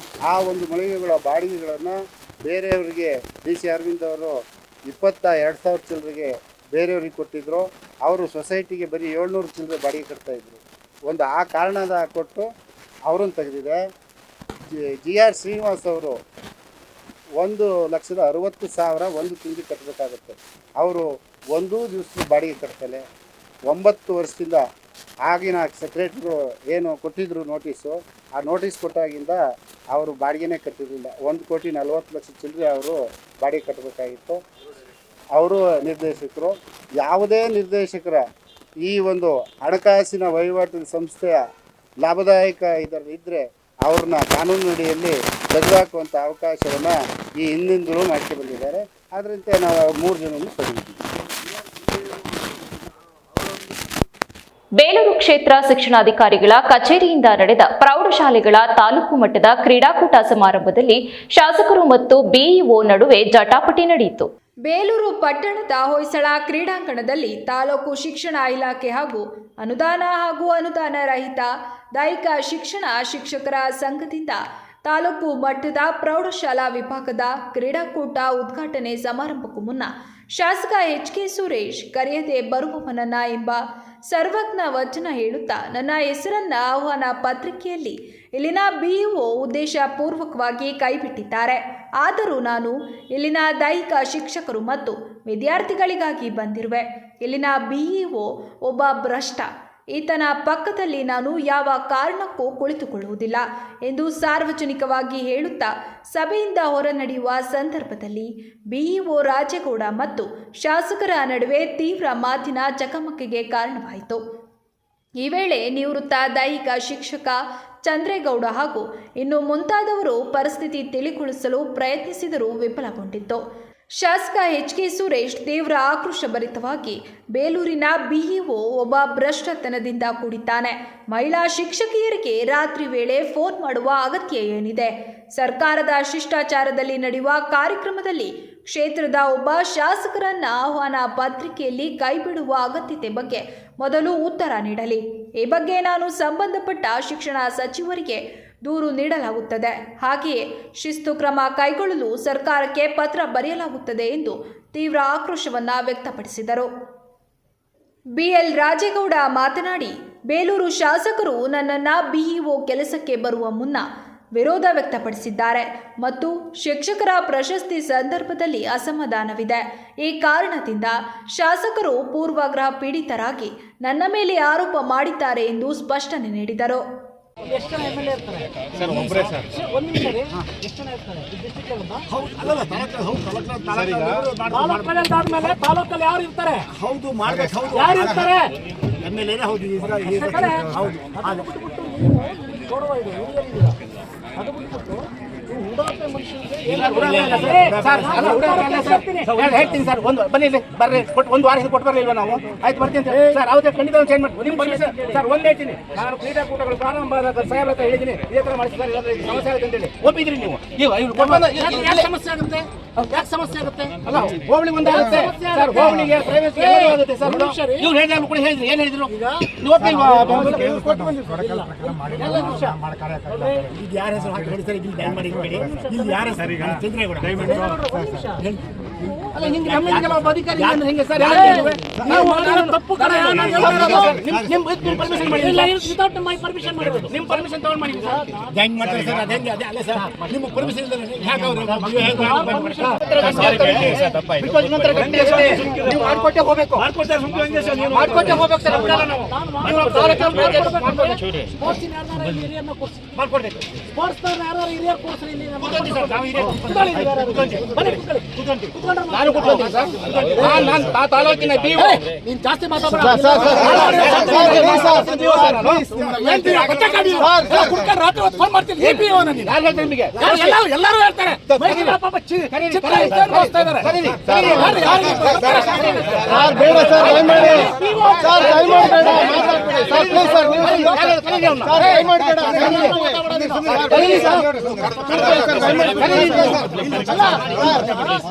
Speaker 5: ಆ ಒಂದು ಮಳಿಗೆಗಳ ಬಾಡಿಗೆಗಳನ್ನು ಬೇರೆಯವರಿಗೆ DC ಅರವಿಂದ್ ಅವರು 22,000 ಚಿಲ್ಲರೆಗೆ ಬೇರೆಯವ್ರಿಗೆ ಕೊಟ್ಟಿದ್ದರು. ಅವರು ಸೊಸೈಟಿಗೆ ಬರೀ 700 ಚಿಲ್ಲರೆ ಬಾಡಿಗೆ ಕಟ್ತಾಯಿದ್ರು. ಒಂದು ಆ ಕಾರಣದ ಕೊಟ್ಟು ಅವರನ್ನು ತೆಗೆದಿದೆ. GR ಶ್ರೀನಿವಾಸ್ ಅವರು 1,60,000 ಒಂದು ತಿಂಗಳಿಗೆ ಕಟ್ಟಬೇಕಾಗುತ್ತೆ. ಅವರು ಒಂದೂ ದಿವಸ ಬಾಡಿಗೆ ಕಟ್ತಲೆ 9 ವರ್ಷದಿಂದ ಆಗಿನ ಸೆಕ್ರೆಟ್ರಿಗಳು ಏನು ಕೊಟ್ಟಿದ್ರು ನೋಟಿಸು, ಆ ನೋಟಿಸ್ ಕೊಟ್ಟಾಗಿಂದ ಅವರು ಬಾಡಿಗೆನೇ ಕಟ್ಟಿರಲಿಲ್ಲ. 1,40,00,000 ಚಿಲ್ಲರೆ ಅವರು ಬಾಡಿಗೆ ಕಟ್ಟಬೇಕಾಗಿತ್ತು. ಅವರು ನಿರ್ದೇಶಕರು, ಯಾವುದೇ ನಿರ್ದೇಶಕರ ಈ ಒಂದು ಹಣಕಾಸಿನ ವಹಿವಾಟಿನ ಸಂಸ್ಥೆಯ ಲಾಭದಾಯಕ ಇದ್ದರೆ ಅವ್ರನ್ನ ಕಾನೂನಿನಡಿಯಲ್ಲಿ ತೆಗೆದುಹಾಕುವಂಥ ಅವಕಾಶವನ್ನು ಈ ಹಿಂದಿಂದಲೂ ಮಾಡ್ಕೊಂಡು ಬಂದಿದ್ದಾರೆ. ಅದರಂತೆ ನಾವು 3 ಜನರನ್ನು ತೆಗೆದಿದ್ದೀವಿ.
Speaker 1: ಬೇಲೂರು ಕ್ಷೇತ್ರ ಶಿಕ್ಷಣಾಧಿಕಾರಿಗಳ ಕಚೇರಿಯಿಂದ ನಡೆದ ಪ್ರೌಢಶಾಲೆಗಳ ತಾಲೂಕು ಮಟ್ಟದ ಕ್ರೀಡಾಕೂಟ ಸಮಾರಂಭದಲ್ಲಿ ಶಾಸಕರು ಮತ್ತು BEO ನಡುವೆ ಜಟಾಪಟಿ ನಡೆಯಿತು.
Speaker 2: ಬೇಲೂರು ಪಟ್ಟಣದ ಹೊಯ್ಸಳ ಕ್ರೀಡಾಂಗಣದಲ್ಲಿ ತಾಲೂಕು ಶಿಕ್ಷಣ ಇಲಾಖೆ ಹಾಗೂ ಅನುದಾನ ರಹಿತ ದೈಹಿಕ ಶಿಕ್ಷಣ ಶಿಕ್ಷಕರ ಸಂಘದಿಂದ ತಾಲೂಕು ಮಟ್ಟದ ಪ್ರೌಢಶಾಲಾ ವಿಭಾಗದ ಕ್ರೀಡಾಕೂಟ ಉದ್ಘಾಟನೆ ಸಮಾರಂಭಕ್ಕೂ ಮುನ್ನ ಶಾಸಕ HK ಸುರೇಶ್ ಕರೆಯದೆ ಬರುವವನನ್ನ ಎಂಬ ಸರ್ವಜ್ಞ ವಚನ ಹೇಳುತ್ತಾ ನನ್ನ ಹೆಸರನ್ನ ಆಹ್ವಾನ ಪತ್ರಿಕೆಯಲ್ಲಿ ಇಲ್ಲಿನ BEO ಉದ್ದೇಶಪೂರ್ವಕವಾಗಿ ಕೈಬಿಟ್ಟಿದ್ದಾರೆ. ಆದರೂ ನಾನು ಇಲ್ಲಿನ ದೈಹಿಕ ಶಿಕ್ಷಕರು ಮತ್ತು ವಿದ್ಯಾರ್ಥಿಗಳಿಗಾಗಿ ಬಂದಿರುವೆ. ಇಲ್ಲಿನ BEO ಒಬ್ಬ ಭ್ರಷ್ಟ. ಈತನ ಪಕ್ಕದಲ್ಲಿ ನಾನು ಯಾವ ಕಾರಣಕ್ಕೂ ಕುಳಿತುಕೊಳ್ಳುವುದಿಲ್ಲ ಎಂದು ಸಾರ್ವಜನಿಕವಾಗಿ ಹೇಳುತ್ತಾ ಸಭೆಯಿಂದ ಹೊರ ನಡೆಯುವ ಸಂದರ್ಭದಲ್ಲಿ BEO ರಾಜೇಗೌಡ ಮತ್ತು ಶಾಸಕರ ನಡುವೆ ತೀವ್ರ ಮಾತಿನ ಚಕಮಕಿಗೆ ಕಾರಣವಾಯಿತು. ಈ ವೇಳೆ ನಿವೃತ್ತ ದೈಹಿಕ ಶಿಕ್ಷಕ ಚಂದ್ರೇಗೌಡ ಹಾಗೂ ಇನ್ನು ಮುಂತಾದವರು ಪರಿಸ್ಥಿತಿ ತಿಳಿಗೊಳಿಸಲು ಪ್ರಯತ್ನಿಸಿದರೂ ವಿಫಲಗೊಂಡಿತ್ತು. ಶಾಸಕ HK ಸುರೇಶ್ ತೀವ್ರ ಆಕ್ರೋಶಭರಿತವಾಗಿ ಬೇಲೂರಿನ BEO ಒಬ್ಬ ಭ್ರಷ್ಟತನದಿಂದ ಕೂಡಿದ್ದಾನೆ. ಮಹಿಳಾ ಶಿಕ್ಷಕಿಯರಿಗೆ ರಾತ್ರಿ ವೇಳೆ ಫೋನ್ ಮಾಡುವ ಅಗತ್ಯ ಏನಿದೆ? ಸರ್ಕಾರದ ಶಿಷ್ಟಾಚಾರದಲ್ಲಿ ನಡೆಯುವ ಕಾರ್ಯಕ್ರಮದಲ್ಲಿ ಕ್ಷೇತ್ರದ ಒಬ್ಬ ಶಾಸಕರನ್ನ ಆಹ್ವಾನ ಪತ್ರಿಕೆಯಲ್ಲಿ ಕೈಬಿಡುವ ಅಗತ್ಯತೆ ಬಗ್ಗೆ ಮೊದಲು ಉತ್ತರ ನೀಡಲಿ. ಈ ಬಗ್ಗೆ ನಾನು ಸಂಬಂಧಪಟ್ಟ ಶಿಕ್ಷಣ ಸಚಿವರಿಗೆ ದೂರು ನೀಡಲಾಗುತ್ತದೆ. ಹಾಗೆಯೇ ಶಿಸ್ತು ಕ್ರಮ ಕೈಗೊಳ್ಳಲು ಸರ್ಕಾರಕ್ಕೆ ಪತ್ರ ಬರೆಯಲಾಗುತ್ತದೆ ಎಂದು ತೀವ್ರ ಆಕ್ರೋಶವನ್ನು ವ್ಯಕ್ತಪಡಿಸಿದರು. ಬಿಎಲ್ ರಾಜೇಗೌಡ ಮಾತನಾಡಿ, ಬೇಲೂರು ಶಾಸಕರು ನನ್ನನ್ನು ಬಿಇಒ ಕೆಲಸಕ್ಕೆ ಬರುವ ಮುನ್ನ ವಿರೋಧ ವ್ಯಕ್ತಪಡಿಸಿದ್ದಾರೆ ಮತ್ತು ಶಿಕ್ಷಕರ ಪ್ರಶಸ್ತಿ ಸಂದರ್ಭದಲ್ಲಿ ಅಸಮಾಧಾನವಿದೆ. ಈ ಕಾರಣದಿಂದ ಶಾಸಕರು ಪೂರ್ವಾಗ್ರಹ ಪೀಡಿತರಾಗಿ ನನ್ನ ಮೇಲೆ ಆರೋಪ ಮಾಡಿದ್ದಾರೆ ಎಂದು ಸ್ಪಷ್ಟನೆ ನೀಡಿದರು.
Speaker 6: ಎಷ್ಟು ಜನ MLA ಇರ್ತಾರೆ ಸರ್? ಒಬ್ಬರೇ ಸರ್. ಒಂದು ನಿಮಿಷ ರೀ. ಎಷ್ಟು ಜನ ಇರ್ತಾರೆ ಡಿಸ್ಟ್ರಿಕ್ಟ್ ಅಲ್ಲ? ಅಲ್ಲಲ್ಲ, ತಾಲೂಕಲ್ಲಿ ಆದ್ಮೇಲೆ ತಾಲೂಕಲ್ಲಿ ಯಾರು ಇರ್ತಾರೆ? ಹೌದು, ಮಾಡ್ಬೇಕು. ಹೌದು, ಯಾರು ಇರ್ತಾರೆ? MLA ಹೌದು. ಹೌದು, ಅದು ಬಿಟ್ಬಿಟ್ಟು ಗೌರವ ಇದೆ, ಹಿರಿಯರಿದ್ದೀರಾ. ಅದು ಬಿಟ್ಬಿಟ್ಟು ಉಡಾಫೆ ಮನುಷ್ಯನಿಗೆ ಹೇಳ್ತೀನಿ ಸರ್. ಒಂದು ಬನ್ನಿ ಬರ್ರಿ, ಒಂದು ವಾರ ಕೊಟ್ಟು ಬರಲಿಲ್ವ ನಾವು? ಆಯ್ತು, ಬರ್ತೀನಿ ಸರ್. ಅವತ್ತೇ ಖಂಡಿತ ಚೇಂಜ್ ಮಾಡಿ ನಿಮ್ಮ ಪರ್ಮಿಷನ್ ಸರ್. ಒಂದು ಹೇಳ್ತೀನಿ, ನಾನು ಕ್ರೀಡಾಕೂಟಗಳು ಪ್ರಾರಂಭ ಸಾಹೇಬ್ರ ಹತ್ರ ಹೇಳಿದ್ದೀನಿ, ಇದೇ ಥರ ಮಾಡಿ ಸರ್, ಸಮಸ್ಯೆ ಆಗುತ್ತೆ ಅಂತೇಳಿ ಒಪ್ಪಿದ್ರಿ ನೀವು. ಯಾಕೆ ಸಮಸ್ಯೆ ಆಗುತ್ತೆ? ಯಾಕೆ ಸಮಸ್ಯೆ ಆಗುತ್ತೆ? ಅಲ್ಲ, ಹೋಬಳಿ ಒಂದಾಗುತ್ತೆ ಸರ್, ಹೋಬಳಿಗೆ ಪ್ರೈವೇಸಿ ಆಗುತ್ತೆ ಸರ್. ಇವ್ರು ಹೇಳಿದ್ರು ಕೂಡ ಹೇಳಿದ್ರಿ, ಏನು ಹೇಳಿದ್ರು ನೀವು ಒಪ್ಪಿಲ್ವಾ? ಇದು ಯಾರ ಹೆಸರು ಹಾಕಿ ನೋಡಿ ಸರ್, ಇಲ್ಲಿ ಬ್ಯಾನ್ ಮಾಡಿ ಇಲ್ಲಿ ಯಾರ ಸರ್? ಈಗ ಚಂದ್ರೇಗೌಡ ಅಲ್ಲ, ಹಿಂಗೆ ನಮ್ಮಿಂದೆಲ್ಲ ಒಬ್ಬ ಅಧಿಕಾರಿ ಹೆಂಗೆ ಸರ್? ತಪ್ಪು ಕಡೆ ನಿಮ್ಮ ಪರ್ಮಿಷನ್ ಮಾಡಿಲ್ಲ, ವಿತೌಟ್ ಮೈ ಪರ್ಮಿಷನ್ ಮಾಡಿರೋದು. ನಿಮ್ಮ ಪರ್ಮಿಷನ್ ತಗೊಂಡು ಮಾಡಿದ್ವಿ ಸರ್. ಹೆಂಗೆ ಮಾಡ್ತಾರೆ ಸರ್? ಅದು ಹೆಂಗೆ? ಅದೇ ಸರ್, ನಿಮ್ಮ ಪರ್ಮಿಷನ್ ಇಲ್ಲ ಹೇಗೆ ಅವರು ನೀವು ಮಾಡ್ಕೊಟ್ಟೆ ಹೋಗ್ಬೇಕು. ಮಾಡ್ಕೊಟ್ಟೆ ಹೋಗ್ಬೇಕು ಸರ್. ಮಾಡ್ಕೊಡ್ಬೇಕು. ಸ್ಪೋರ್ಟ್ಸ್ ಯಾರು ಹಿರಿಯರು ಕೂರಿಸ್ರಿ ಇಲ್ಲಿ. ನಾನು ಕೂತ್ಕೊಂತೀನಿ ಸರ್. ನಾನು ತಾಲೂಕಿನ BO. ನೀನು ಜಾಸ್ತಿ ಮಾತಾಡ್ಬೇಡ. ರಾತ್ರಿ ಹೊತ್ತು ಫೋನ್ ಮಾಡ್ತೀನಿ. ಎಲ್ಲರೂ ಹೇಳ್ತಾರೆ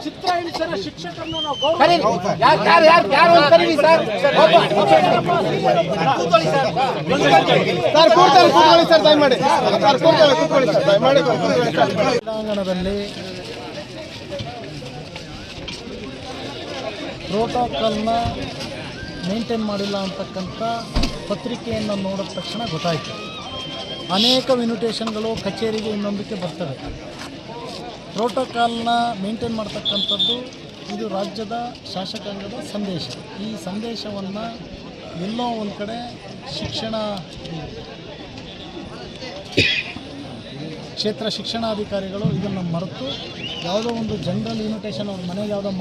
Speaker 6: ಚಿತ್ರ ಹಿಡಿಸರ ಶಿಕ್ಷಕರನ್ನು ನಾವು ಕ್ರೀಡಾಂಗಣದಲ್ಲಿ ಪ್ರೋಟೋಕಾಲ್ನ ಮೇಂಟೈನ್ ಮಾಡಿಲ್ಲ ಅಂತಕ್ಕಂಥ ಪತ್ರಿಕೆಯನ್ನು ನೋಡಿದ ತಕ್ಷಣ ಗೊತ್ತಾಯಿತು. ಅನೇಕ ಇನ್ವಿಟೇಷನ್ಗಳು ಕಚೇರಿಗೆ ಇನ್ನೊಂದಕ್ಕೆ ಬರ್ತವೆ. ಪ್ರೋಟೋಕಾಲ್ನ ಮೇಂಟೈನ್ ಮಾಡ್ತಕ್ಕಂಥದ್ದು ಇದು ರಾಜ್ಯದ ಶಾಸಕಾಂಗದ ಸಂದೇಶ. ಈ ಸಂದೇಶವನ್ನು ಎಲ್ಲೋ ಒಂದು ಕಡೆ ಶಿಕ್ಷಣ ಕ್ಷೇತ್ರ ಶಿಕ್ಷಣಾಧಿಕಾರಿಗಳು ಇದನ್ನು ಮರೆತು ಯಾವುದೋ ಒಂದು ಜನರಲ್ ಇನ್ವಿಟೇಷನ್ ಅವ್ರ ಮನೆಗೆ ಯಾವುದೋ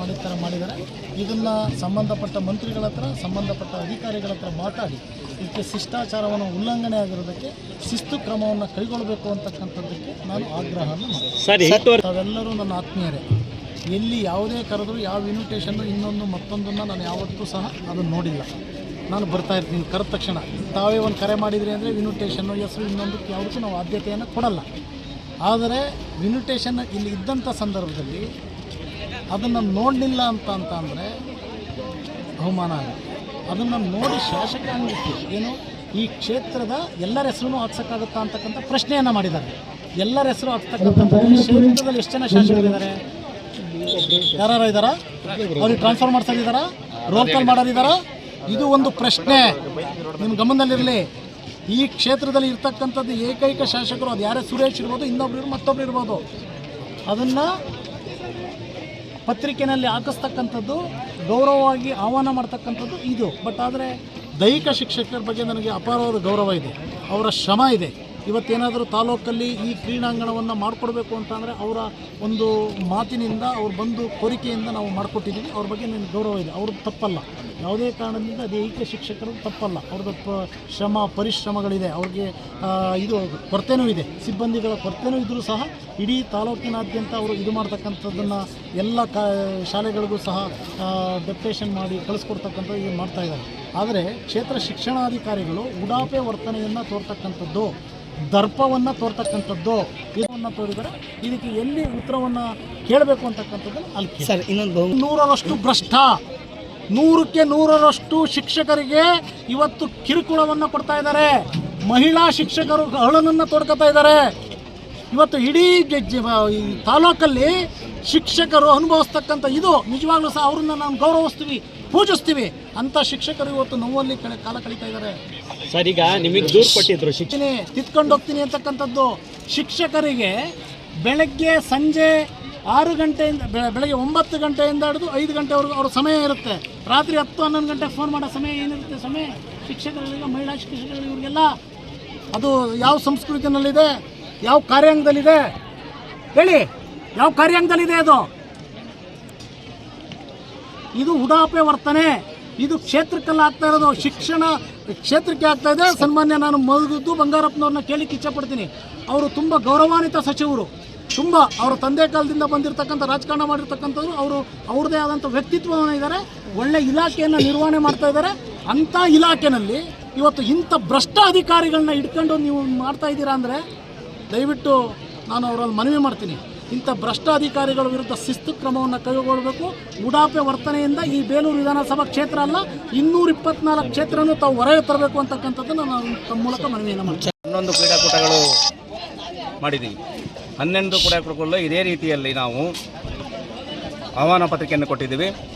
Speaker 6: ಮಾಡಿದ್ದಾರೆ. ಇದನ್ನು ಸಂಬಂಧಪಟ್ಟ ಮಂತ್ರಿಗಳ ಹತ್ರ, ಸಂಬಂಧಪಟ್ಟ ಅಧಿಕಾರಿಗಳ ಹತ್ರ ಮಾತಾಡಿ ಇದಕ್ಕೆ ಶಿಷ್ಟಾಚಾರವನ್ನು ಉಲ್ಲಂಘನೆ ಆಗಿರೋದಕ್ಕೆ ಶಿಸ್ತು ಕ್ರಮವನ್ನು ಕೈಗೊಳ್ಳಬೇಕು ಅಂತಕ್ಕಂಥದ್ದಕ್ಕೆ ನಾನು ಆಗ್ರಹವನ್ನು ಮಾಡಿದೆ. ತಾವೆಲ್ಲರೂ ನನ್ನ ಆತ್ಮೀಯರೇ. ಎಲ್ಲಿ ಯಾವುದೇ ಕರೆದರೂ ಯಾವ ಇನ್ವಿಟೇಷನ್ನು ಇನ್ನೊಂದು ಮತ್ತೊಂದನ್ನು ನಾನು ಯಾವತ್ತೂ ಸಹ ಅದನ್ನು ನೋಡಿಲ್ಲ. ನಾನು ಬರ್ತಾಯಿರ್ತೀನಿ ಕರೆದ ತಕ್ಷಣ. ತಾವೇ ಒಂದು ಕರೆ ಮಾಡಿದ್ರಿ ಅಂದರೆ ಇನ್ವಿಟೇಷನ್ನು ಹೆಸರು ಇನ್ನೊಂದಕ್ಕೆ ಯಾವುದಕ್ಕೂ ನಾವು ಆದ್ಯತೆಯನ್ನು ಕೊಡಲ್ಲ. ಆದರೆ ಇನ್ವಿಟೇಷನ್ ಇಲ್ಲಿ ಇದ್ದಂಥ ಸಂದರ್ಭದಲ್ಲಿ ಅದನ್ನು ನೋಡಲಿಲ್ಲ ಅಂದರೆ ಅವಮಾನ ಆಗುತ್ತೆ. ಅದನ್ನು ನೋಡಿ ಶಾಸಕಾಂಗಕ್ಕೆ ಏನು ಈ ಕ್ಷೇತ್ರದ ಎಲ್ಲರ ಹೆಸರು ಹಾಕ್ಸೋಕ್ಕಾಗುತ್ತಾ ಅಂತಕ್ಕಂಥ ಪ್ರಶ್ನೆಯನ್ನು ಮಾಡಿದ್ದಾರೆ. ಎಲ್ಲರ ಹೆಸರು ಹಾಕ್ತಕ್ಕಂಥದ್ದು ಈ ಕ್ಷೇತ್ರದಲ್ಲಿ ಎಷ್ಟು ಜನ ಶಾಸಕರಿದ್ದಾರೆ? ಯಾರು ಇದ್ದಾರಾ? ಅವ್ರಿಗೆ ಟ್ರಾನ್ಸ್ಫರ್ ಮಾಡ್ಸೋದಿದ್ದಾರಾ? Roll call ಮಾಡೋರಿದ್ದಾರಾ? ಇದು ಒಂದು ಪ್ರಶ್ನೆ ನಿಮ್ಮ ಗಮನದಲ್ಲಿರಲಿ. ಈ ಕ್ಷೇತ್ರದಲ್ಲಿ ಇರ್ತಕ್ಕಂಥದ್ದು ಏಕೈಕ ಶಾಸಕರು ಅದು ಯಾರೇ ಸುರೇಶ್ ಇರ್ಬೋದು, ಇನ್ನೊಬ್ರು ಮತ್ತೊಬ್ರು ಇರ್ಬೋದು. ಅದನ್ನು ಪತ್ರಿಕೆಯಲ್ಲಿ ಹಾಕಿಸ್ತಕ್ಕಂಥದ್ದು, ಗೌರವವಾಗಿ ಆಹ್ವಾನ ಮಾಡ್ತಕ್ಕಂಥದ್ದು ಇದು. ಬಟ್ ಆದರೆ ದೈಹಿಕ ಶಿಕ್ಷಕರ ಬಗ್ಗೆ ನನಗೆ ಅಪಾರವಾದ ಗೌರವ ಇದೆ, ಅವರ ಶ್ರಮ ಇದೆ. ಇವತ್ತೇನಾದರೂ ತಾಲೂಕಲ್ಲಿ ಈ ಕ್ರೀಡಾಂಗಣವನ್ನು ಮಾಡಿಕೊಡ್ಬೇಕು ಅಂತಂದರೆ ಅವರ ಒಂದು ಮಾತಿನಿಂದ ಅವ್ರು ಬಂದು ಕೋರಿಕೆಯಿಂದ ನಾವು ಮಾಡಿಕೊಟ್ಟಿದ್ದೀವಿ. ಅವ್ರ ಬಗ್ಗೆ ನನಗೆ ಗೌರವ ಇದೆ. ಅವ್ರದ್ದು ತಪ್ಪಲ್ಲ, ಯಾವುದೇ ಕಾರಣದಿಂದ ದೈಹಿಕ ಶಿಕ್ಷಕರದ್ದು ತಪ್ಪಲ್ಲ. ಅವ್ರದ್ದು ಶ್ರಮ ಪರಿಶ್ರಮಗಳಿದೆ. ಅವ್ರಿಗೆ ಇದು ಕೊರತೆನೂ ಇದೆ, ಸಿಬ್ಬಂದಿಗಳ ಕೊರತೆನೂ ಇದ್ದರೂ ಸಹ ಇಡೀ ತಾಲೂಕಿನಾದ್ಯಂತ ಅವರು ಇದು ಮಾಡ್ತಕ್ಕಂಥದ್ದನ್ನು ಎಲ್ಲ ಶಾಲೆಗಳಿಗೂ ಸಹ ಡೆಪ್ಯುಟೇಷನ್ ಮಾಡಿ ಕಳಿಸ್ಕೊಡ್ತಕ್ಕಂಥದ್ದು ಇದು ಮಾಡ್ತಾಯಿದ್ದಾರೆ. ಆದರೆ ಕ್ಷೇತ್ರ ಶಿಕ್ಷಣಾಧಿಕಾರಿಗಳು ಉಡಾಪೆ ವರ್ತನೆಯನ್ನು ತೋರ್ತಕ್ಕಂಥದ್ದು, ದರ್ಪವನ್ನು ತೋರ್ತಕ್ಕಂಥದ್ದು, ಇದನ್ನು ತೋರಿದರೆ ಇದಕ್ಕೆ ಎಲ್ಲಿ ಉತ್ತರವನ್ನು ಕೇಳಬೇಕು ಅಂತಕ್ಕಂಥದ್ದು ಅಲ್ಲಿ ಸರ್. ಇನ್ನೊಂದು 100ರಷ್ಟು ಭ್ರಷ್ಟ, 100ಕ್ಕೆ 100ರಷ್ಟು ಶಿಕ್ಷಕರಿಗೆ ಇವತ್ತು ಕಿರುಕುಳವನ್ನು ಕೊಡ್ತಾ ಇದ್ದಾರೆ. ಮಹಿಳಾ ಶಿಕ್ಷಕರು ಅಳನನ್ನು ತೊಡ್ಕೊತಾ ಇದ್ದಾರೆ. ಇವತ್ತು ಇಡೀ ತಾಲೂಕಲ್ಲಿ ಶಿಕ್ಷಕರು ಅನುಭವಿಸ್ತಕ್ಕಂಥ ಇದು ನಿಜವಾಗ್ಲೂ ಸಹ ಅವ್ರನ್ನ ನಾವು ಗೌರವಿಸ್ತೀವಿ, ಪೂಜಿಸ್ತೀವಿ. ಅಂಥ ಶಿಕ್ಷಕರು ಇವತ್ತು ನೋವಲ್ಲಿ ಕಾಲ ಕಳೀತಾ ಇದ್ದಾರೆ.
Speaker 7: ಸರ್, ಈಗ ನಿಮಗೆ ದೂರು ಕೊಟ್ಟಿದ್ರು
Speaker 6: ಶಿಕ್ಷಣ ತಿತ್ಕೊಂಡು ಹೋಗ್ತೀನಿ ಅಂತಕ್ಕಂಥದ್ದು. ಶಿಕ್ಷಕರಿಗೆ ಬೆಳಗ್ಗೆ ಸಂಜೆ 6 ಗಂಟೆಯಿಂದ ಬೆಳಗ್ಗೆ 9 ಗಂಟೆಯಿಂದ ಹಿಡಿದು 5 ಗಂಟೆವರೆಗೂ ಅವ್ರ ಸಮಯ ಇರುತ್ತೆ. ರಾತ್ರಿ 10-11 ಗಂಟೆಗೆ ಫೋನ್ ಮಾಡೋ ಸಮಯ ಏನಿರುತ್ತೆ ಸಮಯ ಶಿಕ್ಷಕರಿಗೆ, ಮಹಿಳಾ ಶಿಕ್ಷಕರಿಗೆ, ಇವರಿಗೆಲ್ಲ ಅದು ಯಾವ ಸಂಸ್ಕೃತಿನಲ್ಲಿದೆ, ಯಾವ ಕಾರ್ಯಾಂಗದಲ್ಲಿದೆ ಹೇಳಿ? ಯಾವ ಕಾರ್ಯಾಂಗದಲ್ಲಿದೆ ಅದು? ಇದು ಉಡಾಪೆ ವರ್ತನೆ. ಇದು ಕ್ಷೇತ್ರಕ್ಕೆಲ್ಲ ಆಗ್ತಾ ಇರೋದು, ಶಿಕ್ಷಣ ಕ್ಷೇತ್ರಕ್ಕೆ ಆಗ್ತಾ ಇದೆ. ಸನ್ಮಾನ್ಯ ನಾನು ಮಧು ಬಂಗಾರಪ್ಪನವ್ರನ್ನ ಕೇಳಲಿಕ್ಕೆ ಇಚ್ಛಪಡ್ತೀನಿ. ಅವರು ತುಂಬ ಗೌರವಾನ್ವಿತ ಸಚಿವರು, ತುಂಬ ಅವರ ತಂದೆ ಕಾಲದಿಂದ ಬಂದಿರತಕ್ಕಂಥ ರಾಜಕಾರಣ ಮಾಡಿರ್ತಕ್ಕಂಥವ್ರು. ಅವರು ಅವ್ರದ್ದೇ ಆದಂಥ ವ್ಯಕ್ತಿತ್ವವನ್ನು ಇದ್ದಾರೆ, ಒಳ್ಳೆ ಇಲಾಖೆಯನ್ನು ನಿರ್ವಹಣೆ ಮಾಡ್ತಾ ಇದ್ದಾರೆ. ಅಂಥ ಇಲಾಖೆಯಲ್ಲಿ ಇವತ್ತು ಇಂಥ ಭ್ರಷ್ಟ ಅಧಿಕಾರಿಗಳನ್ನ ಇಟ್ಕೊಂಡು ನೀವು ಮಾಡ್ತಾ ಇದ್ದೀರಾ ಅಂದರೆ ದಯವಿಟ್ಟು ನಾನು ಅವರಲ್ಲಿ ಮನವಿ ಮಾಡ್ತೀನಿ, ಇಂಥ ಭ್ರಷ್ಟ ಅಧಿಕಾರಿಗಳ ವಿರುದ್ಧ ಶಿಸ್ತು ಕ್ರಮವನ್ನು ಕೈಗೊಳ್ಳಬೇಕು. ಉಡಾಪೆ ವರ್ತನೆಯಿಂದ ಈ ಬೇಲೂರು ವಿಧಾನಸಭಾ ಕ್ಷೇತ್ರ ಅಲ್ಲ 224 ಕ್ಷೇತ್ರನೂ ತಾವು ಹೊರಗೆ ತರಬೇಕು ಅಂತಕ್ಕಂಥದ್ದನ್ನು ನಾನು ತಮ್ಮ ಮೂಲಕ ಮನವಿಯನ್ನು ಮಾಡ್ತೀನಿ.
Speaker 7: 11 ಕ್ರೀಡಾಕೂಟಗಳು ಮಾಡಿದ್ದೀವಿ. 11 ಕ್ರೀಡಾಕೂಟಗಳು ಇದೇ ರೀತಿಯಲ್ಲಿ ನಾವು ಆಹ್ವಾನ ಪತ್ರಿಕೆಯನ್ನು ಕೊಟ್ಟಿದ್ದೀವಿ.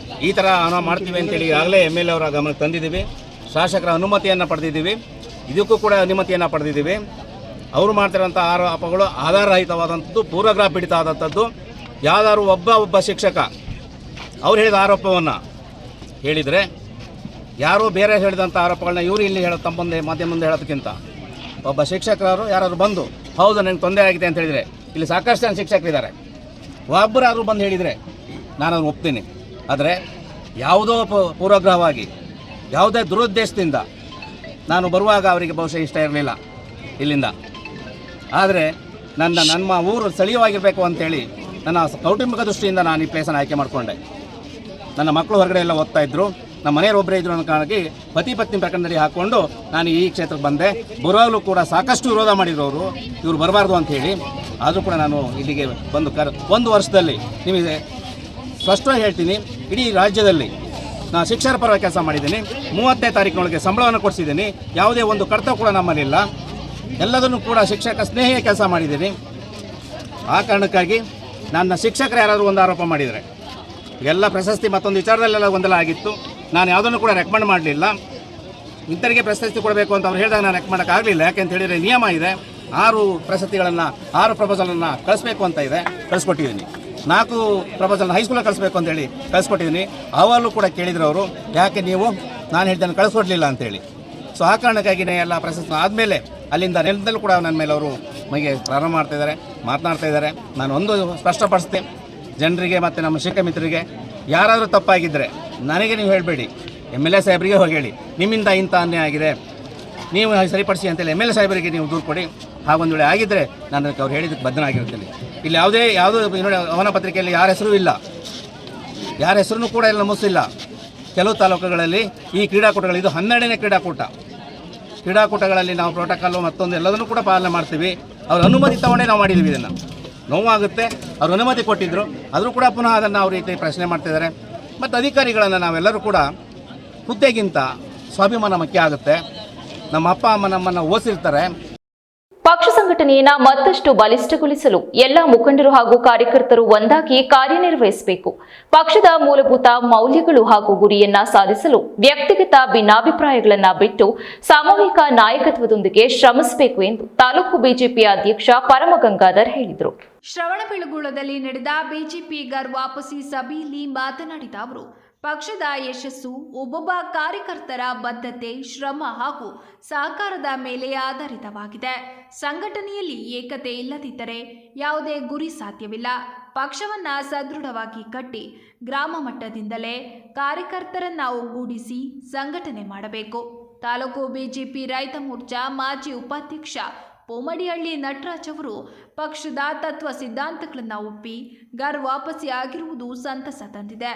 Speaker 7: ಈ ಥರ ಆಹ್ವಾನ ಮಾಡ್ತೀವಿ ಅಂತೇಳಿ ಈಗಾಗಲೇ MLA ಅವರ ಗಮನಕ್ಕೆ ತಂದಿದ್ದೀವಿ. ಶಾಸಕರ ಅನುಮತಿಯನ್ನು ಪಡೆದಿದ್ದೀವಿ. ಇದಕ್ಕೂ ಕೂಡ ಅನುಮತಿಯನ್ನು ಪಡೆದಿದ್ದೀವಿ. ಅವರು ಮಾಡ್ತಿರೋಂಥ ಆರೋಪಗಳು ಆಧಾರರಹಿತವಾದಂಥದ್ದು, ಪೂರ್ವಗ್ರಹ ಪೀಡಿತ ಆದಂಥದ್ದು. ಯಾವ್ದಾದ್ರು ಒಬ್ಬ ಶಿಕ್ಷಕ ಅವ್ರು ಹೇಳಿದ ಆರೋಪವನ್ನು ಹೇಳಿದರೆ, ಯಾರೋ ಬೇರೆ ಹೇಳಿದಂಥ ಆರೋಪಗಳನ್ನ ಇವರು ಇಲ್ಲಿ ಹೇಳೋ ತಮ್ಮ ಮುಂದೆ ಮಾಧ್ಯಮ ಮುಂದೆ ಹೇಳೋದಕ್ಕಿಂತ ಒಬ್ಬ ಶಿಕ್ಷಕರು ಯಾರಾದ್ರು ಬಂದು ಹೌದು ನನಗೆ ತೊಂದರೆ ಆಗಿದೆ ಅಂತ ಹೇಳಿದರೆ, ಇಲ್ಲಿ ಸಾಕಷ್ಟು ಜನ ಶಿಕ್ಷಕರಿದ್ದಾರೆ, ಒಬ್ಬರಾದ್ರು ಬಂದು ಹೇಳಿದರೆ ನಾನು ಅದನ್ನು ಒಪ್ತೀನಿ. ಆದರೆ ಯಾವುದೋ ಪೂರ್ವಗ್ರಹವಾಗಿ ಯಾವುದೇ ದುರುದ್ದೇಶದಿಂದ ನಾನು ಬರುವಾಗ ಅವರಿಗೆ ಬಹುಶಃ ಇಷ್ಟ ಇರಲಿಲ್ಲ ಇಲ್ಲಿಂದ. ಆದರೆ ನಮ್ಮ ಊರು ಸ್ಥಳೀಯವಾಗಿರಬೇಕು ಅಂತೇಳಿ ನನ್ನ ಕೌಟುಂಬಿಕ ದೃಷ್ಟಿಯಿಂದ ನಾನು ಈ ಪ್ಲೇಸನ್ನು ಆಯ್ಕೆ ಮಾಡಿಕೊಂಡೆ. ನನ್ನ ಮಕ್ಕಳು ಹೊರಗಡೆ ಎಲ್ಲ ಓದ್ತಾ ಇದ್ದರು, ನಮ್ಮ ಮನೆಯವರು ಒಬ್ಬರೇ ಇದ್ದರು ಅನ್ನೋ ಕಾರಣಕ್ಕೆ ಪತಿ ಪತ್ನಿ ಪ್ರಕರಣದಲ್ಲಿ ಹಾಕ್ಕೊಂಡು ನಾನು ಈ ಕ್ಷೇತ್ರಕ್ಕೆ ಬಂದೆ. ಬರುವಾಗಲೂ ಕೂಡ ಸಾಕಷ್ಟು ವಿರೋಧ ಮಾಡಿದ್ರು ಅವರು, ಇವರು ಬರಬಾರ್ದು ಅಂಥೇಳಿ. ಆದರೂ ಕೂಡ ನಾನು ಇಲ್ಲಿಗೆ ಬಂದು 1 ವರ್ಷದಲ್ಲಿ ನಿಮಗೆ ಸ್ಪಷ್ಟವಾಗಿ ಹೇಳ್ತೀನಿ, ಇಡೀ ರಾಜ್ಯದಲ್ಲಿ ನಾನು ಶಿಕ್ಷಕರ ಪರವಾಗಿ ಕೆಲಸ ಮಾಡಿದ್ದೀನಿ. 30ನೇ ತಾರೀಕಿನೊಳಗೆ ಸಂಬಳವನ್ನು ಕೊಡಿಸಿದ್ದೀನಿ. ಯಾವುದೇ ಒಂದು ಕರ್ತವ್ಯ ಕೂಡ ನಮ್ಮಲ್ಲಿಲ್ಲ. ಎಲ್ಲದನ್ನು ಕೂಡ ಶಿಕ್ಷಕ ಸ್ನೇಹಿಯ ಕೆಲಸ ಮಾಡಿದ್ದೀನಿ. ಆ ಕಾರಣಕ್ಕಾಗಿ ನನ್ನ ಶಿಕ್ಷಕರು ಯಾರಾದರೂ ಒಂದು ಆರೋಪ ಮಾಡಿದರೆ, ಎಲ್ಲ ಪ್ರಶಸ್ತಿ ಮತ್ತೊಂದು ವಿಚಾರದಲ್ಲೆಲ್ಲ ಗೊಂದಲ ಆಗಿತ್ತು. ನಾನು ಯಾವುದನ್ನು ಕೂಡ ರೆಕಮೆಂಡ್ ಮಾಡಲಿಲ್ಲ. ಇಂಥರಿಗೆ ಪ್ರಶಸ್ತಿ ಕೊಡಬೇಕು ಅಂತ ಅವ್ರು ಹೇಳಿದಾಗ ನಾನು ರೆಕಮೆಂಡ್ ಮಾಡೋಕ್ಕಾಗಲಿಲ್ಲ. ಯಾಕೆಂತ ಹೇಳಿದರೆ ನಿಯಮ ಇದೆ, 6 ಪ್ರಶಸ್ತಿಗಳನ್ನು 6 ಪ್ರಪೋಸಲನ್ನು ಕಳಿಸ್ಬೇಕು ಅಂತ ಇದೆ, ಕಳಿಸ್ಕೊಟ್ಟಿದ್ದೀನಿ. 4 ಪ್ರಪೋಸಲ್ನ ಹೈಸ್ಕೂಲಿಗೆ ಕಳಿಸ್ಬೇಕು ಅಂತೇಳಿ ಕಳಿಸ್ಕೊಟ್ಟಿದ್ದೀನಿ. ಅವಲ್ಲೂ ಕೂಡ ಕೇಳಿದ್ರು ಅವರು, ಯಾಕೆ ನೀವು ನಾನು ಹೇಳಿದ್ದನ್ನು ಕಳಿಸ್ಕೊಡ್ಲಿಲ್ಲ ಅಂತೇಳಿ. ಸೊ ಆ ಕಾರಣಕ್ಕಾಗಿಯೇ ಎಲ್ಲ ಪ್ರಶಸ್ತಿ ಆದಮೇಲೆ ಅಲ್ಲಿಂದ ನೆಲದಲ್ಲೂ ಕೂಡ ನನ್ನ ಮೇಲೆ ಅವರು ಮೈಗೆ ಪ್ರಾರಂಭ ಮಾಡ್ತಾಯಿದ್ದಾರೆ, ಮಾತನಾಡ್ತಾ ಇದ್ದಾರೆ. ನಾನು ಒಂದು ಸ್ಪಷ್ಟಪಡಿಸ್ತೀನಿ ಜನರಿಗೆ ಮತ್ತು ನಮ್ಮ ಶಿಕ್ಷಕ ಮಿತ್ರರಿಗೆ, ಯಾರಾದರೂ ತಪ್ಪಾಗಿದ್ದರೆ ನನಗೆ ನೀವು ಹೇಳಬೇಡಿ, MLA ಸಾಹೇಬರಿಗೆ ಹೋಗಿ ಹೇಳಿ ನಿಮ್ಮಿಂದ ಇಂಥ ಅನ್ಯಾಯ ಆಗಿದೆ, ನೀವು ಸರಿಪಡಿಸಿ ಅಂತೇಳಿ MLA ಸಾಹೇಬರಿಗೆ ನೀವು ದೂರು ಕೊಡಿ. ಹಾಗೊಂದು ವೇಳೆ ಆಗಿದ್ದರೆ ನಾನು ಅದಕ್ಕೆ ಅವ್ರು ಹೇಳಿದ್ದಕ್ಕೆ ಬದ್ಧನಾಗಿರ್ತೀನಿ. ಇಲ್ಲಿ ಯಾವುದೋ ನೋಡಿ ಆಹ್ವಾನ ಪತ್ರಿಕೆಯಲ್ಲಿ ಯಾರ ಹೆಸರು ಇಲ್ಲ, ಯಾರ ಹೆಸರು ಕೂಡ ಇಲ್ಲ, ನಮೂಸಿಲ್ಲ. ಕೆಲವು ತಾಲೂಕುಗಳಲ್ಲಿ ಈ ಕ್ರೀಡಾಕೂಟಗಳು, ಇದು 12ನೇ ಕ್ರೀಡಾಕೂಟಗಳಲ್ಲಿ ನಾವು ಪ್ರೋಟೋಕಾಲು ಮತ್ತೊಂದು ಎಲ್ಲದನ್ನು ಕೂಡ ಪಾಲನೆ ಮಾಡ್ತೀವಿ. ಅವ್ರ ಅನುಮತಿ ತಗೊಂಡೇ ನಾವು ಮಾಡಿದ್ದೀವಿ. ಇದನ್ನು ನೋವಾಗುತ್ತೆ, ಅವ್ರು ಅನುಮತಿ ಕೊಟ್ಟಿದ್ದರು, ಆದರೂ ಕೂಡ ಪುನಃ ಅದನ್ನು ಅವ್ರ ರೀತಿ ಪ್ರಶ್ನೆ ಮಾಡ್ತಿದ್ದಾರೆ. ಮತ್ತು ಅಧಿಕಾರಿಗಳನ್ನು ನಾವೆಲ್ಲರೂ ಕೂಡ ಹುದ್ದೆಗಿಂತ ಸ್ವಾಭಿಮಾನ ಮುಖ್ಯ ಆಗುತ್ತೆ. ನಮ್ಮ ಅಪ್ಪ ಅಮ್ಮ ನಮ್ಮನ್ನು ಓದಿಸಿರ್ತಾರೆ.
Speaker 1: ಪಕ್ಷ ಸಂಘಟನೆಯನ್ನ ಮತ್ತಷ್ಟು ಬಲಿಷ್ಠಗೊಳಿಸಲು ಎಲ್ಲ ಮುಖಂಡರು ಹಾಗೂ ಕಾರ್ಯಕರ್ತರು ಒಂದಾಗಿ ಕಾರ್ಯನಿರ್ವಹಿಸಬೇಕು. ಪಕ್ಷದ ಮೂಲಭೂತ ಮೌಲ್ಯಗಳು ಹಾಗೂ ಗುರಿಯನ್ನ ಸಾಧಿಸಲು ವ್ಯಕ್ತಿಗತ ಭಿನ್ನಾಭಿಪ್ರಾಯಗಳನ್ನ ಬಿಟ್ಟು ಸಾಮೂಹಿಕ ನಾಯಕತ್ವದೊಂದಿಗೆ ಶ್ರಮಿಸಬೇಕು ಎಂದು ತಾಲೂಕು ಬಿಜೆಪಿ ಅಧ್ಯಕ್ಷ ಪರಮಗಂಗಾಧರ್ ಹೇಳಿದರು.
Speaker 2: ಶ್ರವಣಬೆಳಗೊಳದಲ್ಲಿ ನಡೆದ ಬಿಜೆಪಿ ಗರ್ ವಾಪಸಿ ಸಭೆಯಲ್ಲಿ ಮಾತನಾಡಿದ ಅವರು, ಪಕ್ಷದ ಯಶಸ್ಸು ಒಬ್ಬೊಬ್ಬ ಕಾರ್ಯಕರ್ತರ ಬದ್ಧತೆ, ಶ್ರಮ ಹಾಗೂ ಸಹಕಾರದ ಮೇಲೆ ಆಧಾರಿತವಾಗಿದೆ. ಸಂಘಟನೆಯಲ್ಲಿ ಏಕತೆ ಇಲ್ಲದಿದ್ದರೆ ಯಾವುದೇ ಗುರಿ ಸಾಧ್ಯವಿಲ್ಲ. ಪಕ್ಷವನ್ನ ಸದೃಢವಾಗಿ ಕಟ್ಟಿ ಗ್ರಾಮ ಮಟ್ಟದಿಂದಲೇ ಕಾರ್ಯಕರ್ತರನ್ನ ಒಗ್ಗೂಡಿಸಿ ಸಂಘಟನೆ ಮಾಡಬೇಕು. ತಾಲೂಕು ಬಿಜೆಪಿ ರೈತ ಮೋರ್ಚಾ ಮಾಜಿ ಉಪಾಧ್ಯಕ್ಷ ಪೋಮಡಿಹಳ್ಳಿ ನಟರಾಜ್ ಅವರು ಪಕ್ಷದ ತತ್ವ ಸಿದ್ಧಾಂತಗಳನ್ನು ಒಪ್ಪಿ ಗರ್ ವಾಪಸಿ ಆಗಿರುವುದು ಸಂತಸ ತಂದಿದೆ.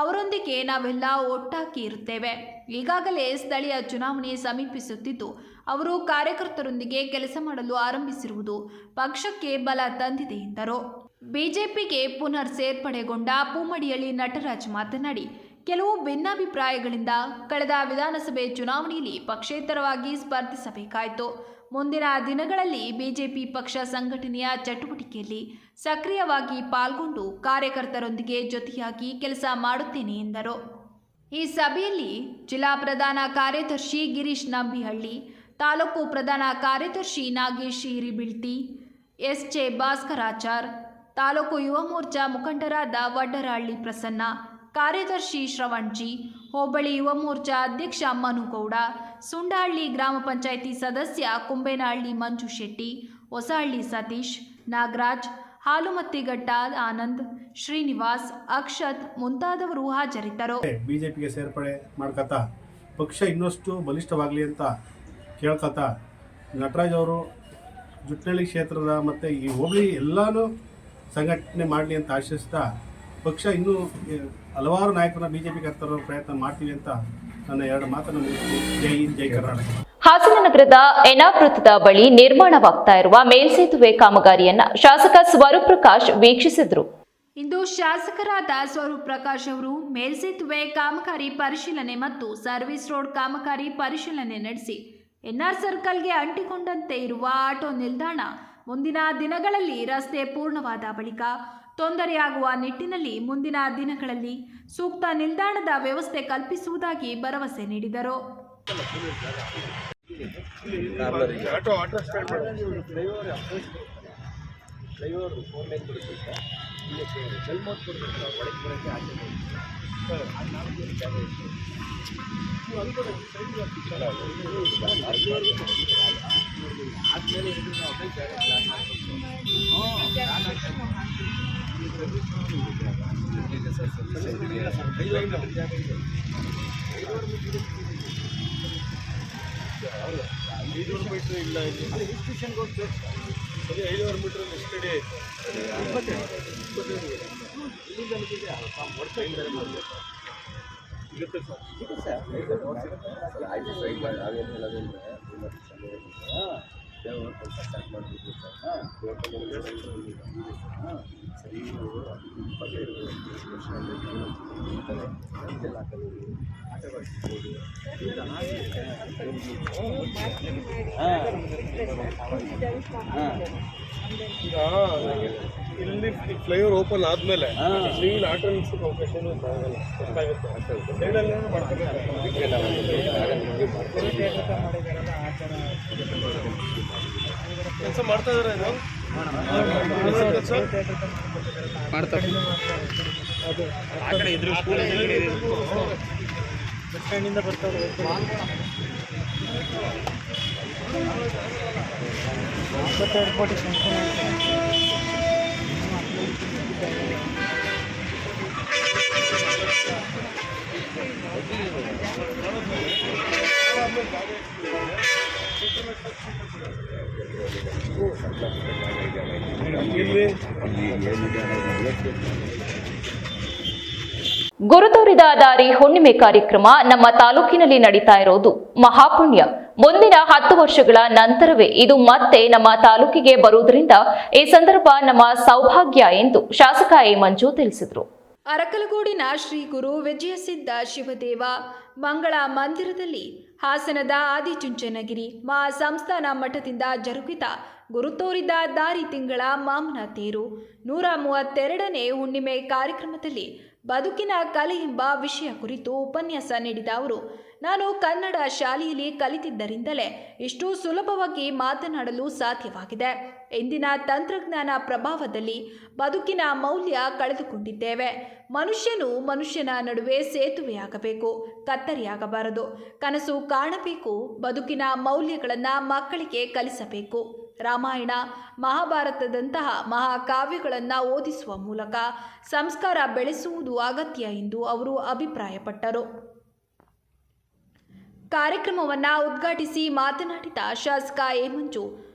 Speaker 2: ಅವರೊಂದಿಗೆ ನಾವೆಲ್ಲ ಒಟ್ಟಾಗಿ ಇರುತ್ತೇವೆ. ಈಗಾಗಲೇ ಸ್ಥಳೀಯ ಚುನಾವಣೆ ಸಮೀಪಿಸುತ್ತಿದ್ದು ಅವರು ಕಾರ್ಯಕರ್ತರೊಂದಿಗೆ ಕೆಲಸ ಮಾಡಲು ಆರಂಭಿಸಿರುವುದು ಪಕ್ಷಕ್ಕೆ ಬಲ ತಂದಿದೆ ಎಂದರು. ಬಿಜೆಪಿಗೆ ಪುನರ್ ಸೇರ್ಪಡೆಗೊಂಡ ಪೋಮಡಿಹಳ್ಳಿ ನಟರಾಜ್ ಮಾತನಾಡಿ, ಕೆಲವು ಭಿನ್ನಾಭಿಪ್ರಾಯಗಳಿಂದ ಕಳೆದ ವಿಧಾನಸಭೆ ಚುನಾವಣೆಯಲ್ಲಿ ಪಕ್ಷೇತರವಾಗಿ ಸ್ಪರ್ಧಿಸಬೇಕಾಯಿತು. ಮುಂದಿನ ದಿನಗಳಲ್ಲಿ ಬಿಜೆಪಿ ಪಕ್ಷ ಸಂಘಟನೆಯ ಚಟುವಟಿಕೆಯಲ್ಲಿ ಸಕ್ರಿಯವಾಗಿ ಪಾಲ್ಗೊಂಡು ಕಾರ್ಯಕರ್ತರೊಂದಿಗೆ ಜೊತೆಯಾಗಿ ಕೆಲಸ ಮಾಡುತ್ತೇನೆ ಎಂದರು. ಈ ಸಭೆಯಲ್ಲಿ ಜಿಲ್ಲಾ ಪ್ರಧಾನ ಕಾರ್ಯದರ್ಶಿ ಗಿರೀಶ್ ನಂಬಿಹಳ್ಳಿ, ತಾಲೂಕು ಪ್ರಧಾನ ಕಾರ್ಯದರ್ಶಿ ನಾಗೇಶ್ ಹಿರಿಬಿಳ್ತಿ, ಎಸ್.ಜೆ. ಭಾಸ್ಕರಾಚಾರ್, ತಾಲೂಕು ಯುವ ಮೋರ್ಚಾ ಮುಖಂಡರಾದ ವಡ್ಡರಹಳ್ಳಿ ಪ್ರಸನ್ನ, ಕಾರ್ಯದರ್ಶಿ ಶ್ರವಣ್ಜಿ, ಹೋಬಳಿ ಯುವ ಮೋರ್ಚಾ ಅಧ್ಯಕ್ಷ ಮನುಗೌಡ, ಸುಂಡಹಳ್ಳಿ ಗ್ರಾಮ ಪಂಚಾಯಿತಿ ಸದಸ್ಯ ಕುಂಬೇನಹಳ್ಳಿ ಮಂಜು ಶೆಟ್ಟಿ, ಹೊಸಹಳ್ಳಿ ಸತೀಶ್, ನಾಗರಾಜ್, ಹಾಲುಮತ್ತಿಘಟ್ಟ ಆನಂದ್, ಶ್ರೀನಿವಾಸ್, ಅಕ್ಷತ್ ಮುಂತಾದವರು ಹಾಜರಿದ್ದರು.
Speaker 8: ಬಿಜೆಪಿಗೆ ಸೇರ್ಪಡೆ ಮಾಡ್ಕೊತಾ ಪಕ್ಷ ಇನ್ನಷ್ಟು ಬಲಿಷ್ಠವಾಗಲಿ ಅಂತ ಕೇಳ್ಕೊತಾ ನಟರಾಜ್ ಅವರು ಜುಟ್ನಳ್ಳಿ ಕ್ಷೇತ್ರದ ಮತ್ತು ಈ ಹೋಬಳಿ ಎಲ್ಲನೂ ಸಂಘಟನೆ ಮಾಡಲಿ ಅಂತ ಆಶಿಸ್ತಾ ಪಕ್ಷ ಇನ್ನೂ ಹಲವಾರು ನಾಯಕರನ್ನ ಬಿಜೆಪಿಗೆ ತರೋ ಪ್ರಯತ್ನ ಮಾಡ್ತೀವಿ ಅಂತ ನನ್ನ ಎರಡು ಮಾತನ್ನು ಮುಗಿಸಿ ಜೈ ಹಿಂದ್ ಜೈ ಕರ್ನಾಟಕ.
Speaker 1: ಹಾಸನ ನಗರದ ಎನ್ಆರ್ ವೃತ್ತದ ಬಳಿ ನಿರ್ಮಾಣವಾಗ್ತಾ ಇರುವ ಮೇಲ್ಸೇತುವೆ ಕಾಮಗಾರಿಯನ್ನ ಶಾಸಕ ಸ್ವರೂಪ್ ಪ್ರಕಾಶ್ ವೀಕ್ಷಿಸಿದ್ರು.
Speaker 2: ಇಂದು ಶಾಸಕರಾದ ಸ್ವರೂಪ್ ಪ್ರಕಾಶ್ ಅವರು ಮೇಲ್ಸೇತುವೆ ಕಾಮಗಾರಿ ಪರಿಶೀಲನೆ ಮತ್ತು ಸರ್ವಿಸ್ ರೋಡ್ ಕಾಮಗಾರಿ ಪರಿಶೀಲನೆ ನಡೆಸಿ ಎನ್ಆರ್ ಸರ್ಕಲ್ಗೆ ಅಂಟಿಕೊಂಡಂತೆ ಇರುವ ಆಟೋ ನಿಲ್ದಾಣ ಮುಂದಿನ ದಿನಗಳಲ್ಲಿ ರಸ್ತೆ ಪೂರ್ಣವಾದ ಬಳಿಕ ತೊಂದರೆಯಾಗುವ ನಿಟ್ಟಿನಲ್ಲಿ ಮುಂದಿನ ದಿನಗಳಲ್ಲಿ ಸೂಕ್ತ ನಿಲ್ದಾಣದ ವ್ಯವಸ್ಥೆ ಕಲ್ಪಿಸುವುದಾಗಿ ಭರವಸೆ ನೀಡಿದರು.
Speaker 9: ಇಲ್ಲಿ ಫ್ಲೈಓವರ್ ಓಪನ್ ಆದ್ಮೇಲೆ ಸಿವಿಲ್ ಆಟೋ ನಿಲ್ಸಕ್ಕೆ ಅವಕಾಶ ಕೆಲಸ ಮಾಡ್ತಾ ಇದಾರೆ ಇದು ಮಾಡ್ತಾರೆ. ಆ ಕಡೆ ಇದ್ರು ಬಸ್ ಸ್ಟ್ಯಾಂಡಿಂದ ಬರ್ತಾರೆ. ಏರ್ಪೋರ್ಟ್
Speaker 1: ಗುರು ತೋರಿದ ದಾರಿ ಹುಣ್ಣಿಮೆ ಕಾರ್ಯಕ್ರಮ ನಮ್ಮ ತಾಲೂಕಿನಲ್ಲಿ ನಡೀತಾ ಇರೋದು ಮಹಾಪುಣ್ಯ. ಮುಂದಿನ 10 ವರ್ಷಗಳ ನಂತರವೇ ಇದು ಮತ್ತೆ ನಮ್ಮ ತಾಲೂಕಿಗೆ ಬರುವುದರಿಂದ ಈ ಸಂದರ್ಭ ನಮ್ಮ ಸೌಭಾಗ್ಯ ಎಂದು ಶಾಸಕ ಎ ಮಂಜು ತಿಳಿಸಿದರು.
Speaker 2: ಅರಕಲಗೂಡಿನ ಶ್ರೀ ಗುರು ವಿಜಯಸಿದ್ಧ ಶಿವದೇವ ಮಂಗಳ ಮಂದಿರದಲ್ಲಿ ಹಾಸನದ ಆದಿಚುಂಚನಗಿರಿ ಮಹಾಸಂಸ್ಥಾನ ಮಠದಿಂದ ಜರುಗಿದ ಗುರು ತೋರಿದ ದಾರಿ ತಿಂಗಳ ಮಾಮನ ತೇರು 132ನೇ ಹುಣ್ಣಿಮೆ ಕಾರ್ಯಕ್ರಮದಲ್ಲಿ ಬದುಕಿನ ಕಲೆ ಎಂಬ ವಿಷಯ ಕುರಿತು ಉಪನ್ಯಾಸ ನೀಡಿದ ಅವರು, ನಾನು ಕನ್ನಡ ಶಾಲೆಯಲ್ಲಿ ಕಲಿತಿದ್ದರಿಂದಲೇ ಇಷ್ಟು ಸುಲಭವಾಗಿ ಮಾತನಾಡಲು ಸಾಧ್ಯವಾಗಿದೆ. ಇಂದಿನ ತಂತ್ರಜ್ಞಾನ ಪ್ರಭಾವದಲ್ಲಿ ಬದುಕಿನ ಮೌಲ್ಯ ಕಳೆದುಕೊಂಡಿದ್ದೇವೆ. ಮನುಷ್ಯನು ಮನುಷ್ಯನ ನಡುವೆ ಸೇತುವೆಯಾಗಬೇಕು, ಕತ್ತರಿಯಾಗಬಾರದು. ಕನಸು ಕಾಣಬೇಕು, ಬದುಕಿನ ಮೌಲ್ಯಗಳನ್ನು ಮಕ್ಕಳಿಗೆ ಕಲಿಸಬೇಕು. ರಾಮಾಯಣ ಮಹಾಭಾರತದಂತಹ ಮಹಾಕಾವ್ಯಗಳನ್ನು ಓದಿಸುವ ಮೂಲಕ ಸಂಸ್ಕಾರ ಬೆಳೆಸುವುದು ಅಗತ್ಯ ಎಂದು ಅವರು ಅಭಿಪ್ರಾಯಪಟ್ಟರು. ಕಾರ್ಯಕ್ರಮವನ್ನು ಉದ್ಘಾಟಿಸಿ ಮಾತನಾಡಿದ ಶಾಸಕ ಎ ಮಂಜು,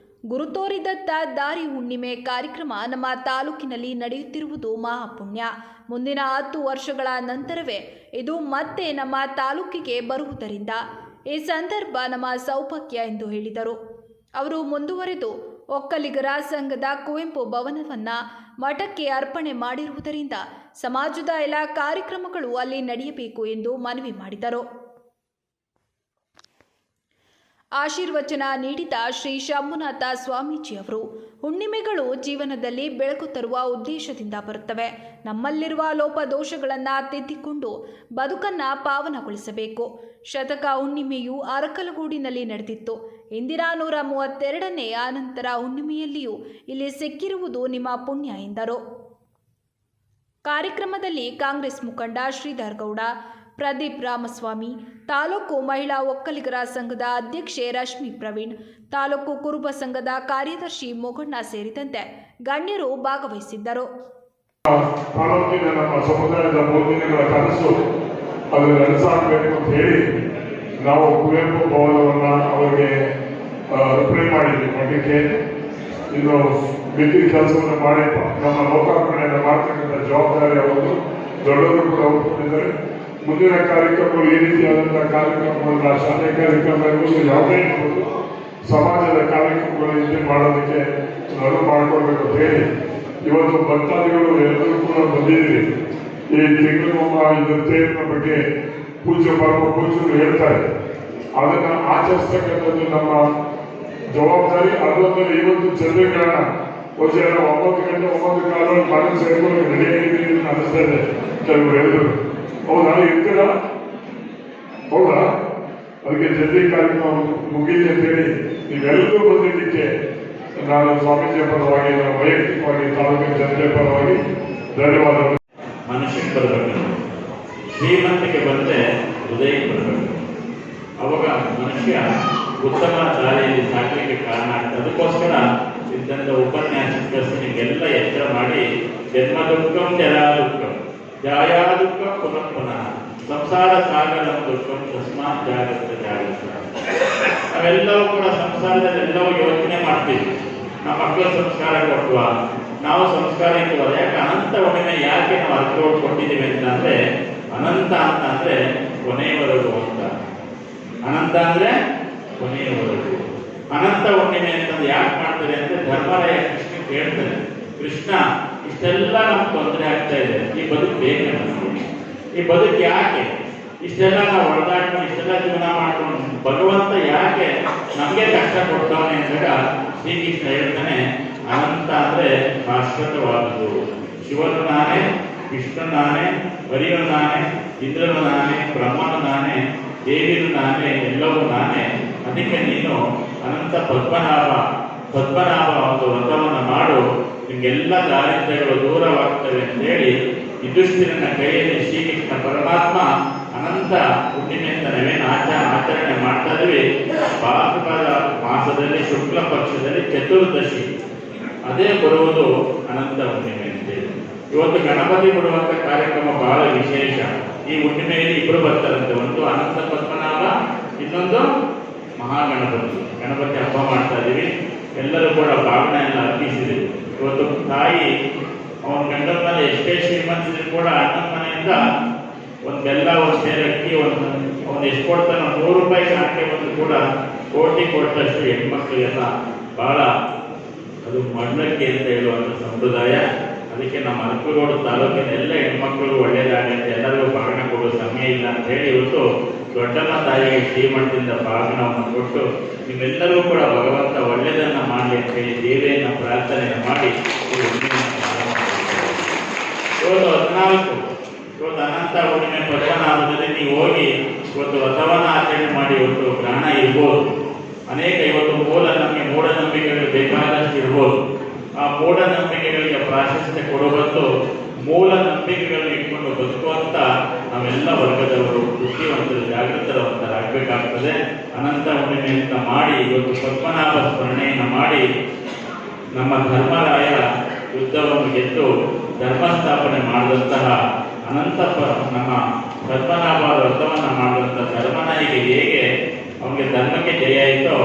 Speaker 2: ಗುರು ತೋರಿದತ್ತ ದಾರಿ ಹುಣ್ಣಿಮೆ ಕಾರ್ಯಕ್ರಮ ನಮ್ಮ ತಾಲೂಕಿನಲ್ಲಿ ನಡೆಯುತ್ತಿರುವುದು ಮಹಾಪುಣ್ಯ. ಮುಂದಿನ 10 ವರ್ಷಗಳ ನಂತರವೇ ಇದು ಮತ್ತೆ ನಮ್ಮ ತಾಲೂಕಿಗೆ ಬರುವುದರಿಂದ ಈ ಸಂದರ್ಭ ನಮ್ಮ ಸೌಭಾಗ್ಯ ಎಂದು ಹೇಳಿದರು. ಅವರು ಮುಂದುವರೆದು, ಒಕ್ಕಲಿಗರ ಸಂಘದ ಕುವೆಂಪು ಭವನವನ್ನು ಮಠಕ್ಕೆ ಅರ್ಪಣೆ ಮಾಡಿರುವುದರಿಂದ ಸಮಾಜದ ಎಲ್ಲ ಕಾರ್ಯಕ್ರಮಗಳು ಅಲ್ಲಿ ನಡೆಯಬೇಕು ಎಂದು ಮನವಿ ಮಾಡಿದರು. ಆಶೀರ್ವಚನ ನೀಡಿದ ಶ್ರೀ ಶಂಭುನಾಥ ಸ್ವಾಮೀಜಿ ಅವರು, ಹುಣ್ಣಿಮೆಗಳು ಜೀವನದಲ್ಲಿ ಬೆಳಕು ತರುವ ಉದ್ದೇಶದಿಂದ ಬರುತ್ತವೆ. ನಮ್ಮಲ್ಲಿರುವ ಲೋಪದೋಷಗಳನ್ನು ತಿದ್ದಿಕೊಂಡು ಬದುಕನ್ನು ಪಾವನಗೊಳಿಸಬೇಕು. ಶತಕ ಹುಣ್ಣಿಮೆಯು ಅರಕಲಗೂಡಿನಲ್ಲಿ ನಡೆದಿತ್ತು. ಇಂದಿನ 132ನೇ ಅನಂತರ ಹುಣ್ಣಿಮೆಯಲ್ಲಿಯೂ ಇಲ್ಲಿ ಸಿಕ್ಕಿರುವುದು ನಿಮ್ಮ ಪುಣ್ಯ ಎಂದರು. ಕಾರ್ಯಕ್ರಮದಲ್ಲಿ ಕಾಂಗ್ರೆಸ್ ಮುಖಂಡ ಶ್ರೀಧರ್ ಗೌಡ, ಪ್ರದೀಪ್ ರಾಮಸ್ವಾಮಿ, ತಾಲೂಕು ಮಹಿಳಾ ಒಕ್ಕಲಿಗರ ಸಂಘದ ಅಧ್ಯಕ್ಷೆ ರಶ್ಮಿ ಪ್ರವೀಣ್, ತಾಲೂಕು ಕುರುಬ ಸಂಘದ ಕಾರ್ಯದರ್ಶಿ ಮೊಗಣ್ಣ ಸೇರಿದಂತೆ ಗಣ್ಯರು ಭಾಗವಹಿಸಿದ್ದರು.
Speaker 10: ತಾಲೂಕಿನ ನಮ್ಮ ಸಮುದಾಯದ 3 ದಿನಗಳ ಕನಸು ಅದು ನನಸಾಗಬೇಕು ಅಂತ ಹೇಳಿ ನಾವು ಕುವೆಂಪು ಭವನವನ್ನ ಅವರಿಗೆ ರಿಪ್ಲೈ ಮಾಡಿದ್ವಿ. ಮಠಕ್ಕೆ ಇನ್ನು ಮಿಕ್ಕಿದ ಕೆಲಸವನ್ನು ಮಾಡಿ ನಮ್ಮ ಲೋಕಾರ್ಪಣೆಯನ್ನು ಮಾಡ್ತಕ್ಕಂಥ ಜವಾಬ್ದಾರಿ ಅವರು ದೊಡ್ಡವರು ಕೂಡ ಒಪ್ಪಿಕೊಂಡಿದ್ದಾರೆ. ಮುಂದಿನ ಕಾರ್ಯಕ್ರಮಗಳು ಈ ರೀತಿಯಾದಂತಹ ಕಾರ್ಯಕ್ರಮಗಳನ್ನ ಶಾಲೆ ಕಾರ್ಯಕ್ರಮ ಇರ್ಬೋದು, ಯಾವುದೇ ಇರ್ಬೋದು, ಸಮಾಜದ ಕಾರ್ಯಕ್ರಮಗಳು ಇಲ್ಲಿ ಮಾಡೋದಕ್ಕೆ ಅನುವು ಮಾಡಿಕೊಡ್ಬೇಕು ಅಂತ ಹೇಳಿ ಇವತ್ತು ಭಕ್ತಾದಿಗಳು ಎಲ್ಲರೂ ಕೂಡ ಬಂದಿದ್ದೀರಿ. ಈ ತಿಂಗಳಿಗೊಮ್ಮ ಇದು ತೇರಿನ ಬಗ್ಗೆ ಪೂಜ್ಯ ಪರಮ ಪೂಜ್ಯರು ಹೇಳ್ತಾರೆ. ಅದನ್ನ ಆಚರಿಸ್ತಕ್ಕಂಥದ್ದು ನಮ್ಮ ಜವಾಬ್ದಾರಿ. ಅದೊಂದರೆ ಇವತ್ತು ಚಂದ್ರಗ್ರಹಣ ಬಹುಶಃ 9 ಗಂಟೆ 9 ಕಾಲದಲ್ಲಿ ಮನೆ ಸೇರ್ಕೊಂಡು ರೆಡಿಯಾಗಿದ್ದೀರಿ ಅಂತ ಅನಿಸ್ತಾ ಇದೆ ಕೆಲವರು ಹೇಳಿದ್ರು. ಹೌದಾ, ಇರ್ತೀರಾ? ಹೌದಾ? ಅದಕ್ಕೆ ಜಲ್ದಿ ಕಾರ್ಯಕ್ರಮ ಮುಗೀಲಿ ಅಂತೇಳಿ ನೀವೆಲ್ಲರೂ ಬಂದಿದ್ದಕ್ಕೆ ನಾನು ಸ್ವಾಮೀಜಿಯ ಪರವಾಗಿ, ನಾನು ವೈಯಕ್ತಿಕವಾಗಿ ತಾಲೂಕಿನ ಜನತೆ ಪರವಾಗಿ ಧನ್ಯವಾದಗಳು.
Speaker 11: ಮನುಷ್ಯಕ್ಕೆ ಬರಬೇಕು, ಶ್ರೀಮಂತಿಕೆ ಬಂದರೆ ಹೃದಯಕ್ಕೆ ಬರಬೇಕು. ಅವಾಗ ಮನುಷ್ಯ ಉತ್ತಮ ದಾರಿಯಲ್ಲಿ ಸಾಕಲಿಕ್ಕೆ ಕಾರಣ ಆಗ್ತದೆ. ಅದಕ್ಕೋಸ್ಕರ ಇದ್ದಂಥ ಉಪನ್ಯಾಸಕರು ನಿಮಗೆಲ್ಲ ಎಚ್ಚರ ಮಾಡಿ, ಜನ್ಮ ದುಃಖಂ ಜರಾ ದುಃಖಂ ಜಾಯಾ ದುಃಖ ಪುನಃ ಪುನಃ ಸಂಸಾರ ಸಾಗರಂ ದುಃಖಂ ತಸ್ಮಾತ್ ಜಾಗ್ರತೆ ಜಾಗ್ರತೆ. ನಾವೆಲ್ಲವೂ ಕೂಡ ಸಂಸಾರದಲ್ಲಿ ಎಲ್ಲವೂ ಯೋಚನೆ ಮಾಡ್ತೀವಿ. ನಮ್ಮ ಮಕ್ಕಳು ಸಂಸ್ಕಾರ ಕೊಟ್ಟುವ, ನಾವು ಸಂಸ್ಕಾರ ಇಟ್ಟುವ. ಯಾಕೆ ಅನಂತ ಹುಣ್ಣಿಮೆ ಯಾಕೆ ನಾವು ಅರ್ಥ ಕೊಟ್ಟಿದ್ದೀವಿ ಅಂತಂದ್ರೆ, ಅನಂತ ಅಂತಂದ್ರೆ ಕೊನೆಯವರೆಗೂ ಅಂತ. ಅನಂತ ಅಂದ್ರೆ ಕೊನೆಯವರೆಗೂ. ಅನಂತ ಹುಣ್ಣಿಮೆ ಅಂತಂದ್ರೆ ಯಾಕೆ ಮಾಡ್ತಾರೆ ಅಂದ್ರೆ, ಧರ್ಮರಾಯ ಕೃಷ್ಣ ಹೇಳ್ತಾರೆ, ಕೃಷ್ಣ ಇಷ್ಟೆಲ್ಲ ನಮ್ಗೆ ತೊಂದರೆ ಆಗ್ತಾ ಇದೆ, ಈ ಬದುಕು ಬೇಕು ನಮಗೆ, ಈ ಬದುಕು ಯಾಕೆ ಇಷ್ಟೆಲ್ಲ ನಾವು ಹೊಡೆದಾಡ್ಕೊಂಡು ಇಷ್ಟೆಲ್ಲ ಜೀವನ ಮಾಡ್ಕೊಂಡು ಭಗವಂತ ಯಾಕೆ ನಮಗೆ ಕಷ್ಟ ಕೊಡ್ತಾವನೆ ಅಂದಾಗ ಶ್ರೀಕೃಷ್ಣ ಹೇಳ್ತಾನೆ, ಅನಂತ ಅಂದ್ರೆ ಶಾಶ್ವತವಾದದ್ದು. ಶಿವನು ನಾನೇ, ವಿಷ್ಣು ನಾನೇ, ಹರಿಯು ನಾನೇ, ಇಂದ್ರನು ನಾನೇ, ಬ್ರಹ್ಮನು ನಾನೇ, ದೇವಿನು ನಾನೇ, ಎಲ್ಲವೂ ನಾನೇ. ಅದಕ್ಕೆ ನೀನು ಅನಂತ ಪದ್ಮನಾಭ ಒಂದು ವ್ರತವನ್ನು ಮಾಡು, ನಿಮಗೆಲ್ಲ ದಾರಿದ್ರ್ಯಗಳು ದೂರವಾಗ್ತವೆ ಅಂತ ಹೇಳಿ ಯುಧಿಷ್ಠಿರನ ಕೈಯಲ್ಲಿ ಶ್ರೀಕೃಷ್ಣ ಪರಮಾತ್ಮ ಅನಂತ ಹುಣ್ಣಿಮೆ ಅಂತ ನಾವೇನು ಆಚರಣೆ ಮಾಡ್ತಾ ಇದ್ವಿ. ಭಾದ್ರಪದ ಮಾಸದಲ್ಲಿ ಶುಕ್ಲ ಪಕ್ಷದಲ್ಲಿ ಚತುರ್ದಶಿ ಅದೇ ಬರುವುದು ಅನಂತ ಹುಣ್ಣಿಮೆ ಅಂತೇಳಿ. ಇವತ್ತು ಗಣಪತಿ ಬಿಡುವಂತ ಕಾರ್ಯಕ್ರಮ ಬಹಳ ವಿಶೇಷ. ಈ ಹುಣ್ಣಿಮೆಯಲ್ಲಿ 2 ಬರ್ತಾರಂತೆ, ಒಂದು ಅನಂತ ಪದ್ಮನಾಭ, ಇನ್ನೊಂದು ಮಹಾಗಣಪತಿ. ಗಣಪತಿ ಹಬ್ಬ ಮಾಡ್ತಾ ಇದೀವಿ. ಎಲ್ಲರೂ ಕೂಡ ಬಾಗಿನ ಎಲ್ಲ ಅರ್ಪಿಸಿದ್ರು. ಇವತ್ತು ತಾಯಿ ಅವನ ಗಂಡನ ಮನೆ ಎಷ್ಟೇ ಶ್ರೀಮಂತಿದ್ರು ಕೂಡ ಅಣ್ಣನ ಮನೆಯಿಂದ ಒಂದು ಬೆಲ್ಲ, ಒಂದು ಸೇರು ಅಕ್ಕಿ, ಒಂದು ಎಷ್ಟು ಕೊಡ್ತಾನೆ, 100 ರೂಪಾಯಿ ಹಾಕಿ ಒಂದು ಕೂಡ ಕೋಟಿ ಕೊಟ್ಟಷ್ಟು ಹೆಣ್ಮಕ್ಳಿಗೆಲ್ಲ ಬಹಳ ಅದು ಮಂಡಕ್ಕಿ ಅಂತ ಹೇಳುವಂಥ ಸಂಪ್ರದಾಯ. ಅದಕ್ಕೆ ನಮ್ಮ ಅರಕಲಗೂಡು ತಾಲೂಕಿನ ಎಲ್ಲ ಹೆಣ್ಮಕ್ಳಿಗೂ ಒಳ್ಳೇದಾಗತ್ತೆ, ಎಲ್ಲರಿಗೂ ಬಾಗಿನ ಕೊಡೋ ಸಮಯ ಇಲ್ಲ ಅಂತ ಹೇಳಿ ಇವತ್ತು ದೊಡ್ಡಮ್ಮ ತಾಯಿಗೆ ಶ್ರೀಮಠದಿಂದ ಬಾಗಿನವನ್ನು ಕೊಟ್ಟು ನಿಮ್ಮೆಲ್ಲರೂ ಕೂಡ ಭಗವಂತ ಒಳ್ಳೆಯದನ್ನು ಮಾಡಲಿ ಅಂತ ಹೇಳಿ ದೇವಿಯನ್ನು ಪ್ರಾರ್ಥನೆಯನ್ನು ಮಾಡಿ ಇವತ್ತು 14 ಇವತ್ತು ಅನಂತ ಹುಣ್ಣಿಮೆ ಪದ್ಮನಾಭದಲ್ಲಿ ನೀವು ಹೋಗಿ ಇವತ್ತು ವ್ರತವನ್ನು ಆಚರಣೆ ಮಾಡಿ ಇವತ್ತು ಗ್ರಹಣ ಇರ್ಬೋದು. ಅನೇಕ ಇವತ್ತು ಮೂಢನಂಬಿಕೆಗಳು ಬೇಕಾದಷ್ಟು ಇರ್ಬೋದು. ಆ ಮೂಢನಂಬಿಕೆಗಳಿಗೆ ಪ್ರಾಶಸ್ತ್ಯ ಕೊಡುವಂತೂ ಮೂಲ ನಂಬಿಕೆಗಳನ್ನು ಇಟ್ಕೊಂಡು ಬದುಕುವಂತ ನಾವೆಲ್ಲ ವರ್ಗದವರು ಬುದ್ಧಿವಂತರು, ಜಾಗೃತರಾಗಬೇಕಾಗ್ತದೆ. ಅನಂತ ಹುಣ್ಣಿಮೆ ಅಂತ ಮಾಡಿ ಇವತ್ತು ಪದ್ಮನಾಭ ಸ್ಮರಣೆಯನ್ನು ಮಾಡಿ ನಮ್ಮ ಧರ್ಮರಾಯ ಯುದ್ಧವನ್ನು ಗೆದ್ದು ಧರ್ಮ ಸ್ಥಾಪನೆ ಮಾಡಿದಂತಹ ಅನಂತ ನಮ್ಮ ಪದ್ಮನಾಭ ವ್ರತವನ್ನು ಮಾಡಿದಂಥ ಧರ್ಮನಾಯಿಗೆ ಹೇಗೆ ಅವನಿಗೆ ಧರ್ಮಕ್ಕೆ ಜಯ ಆಯಿತೋ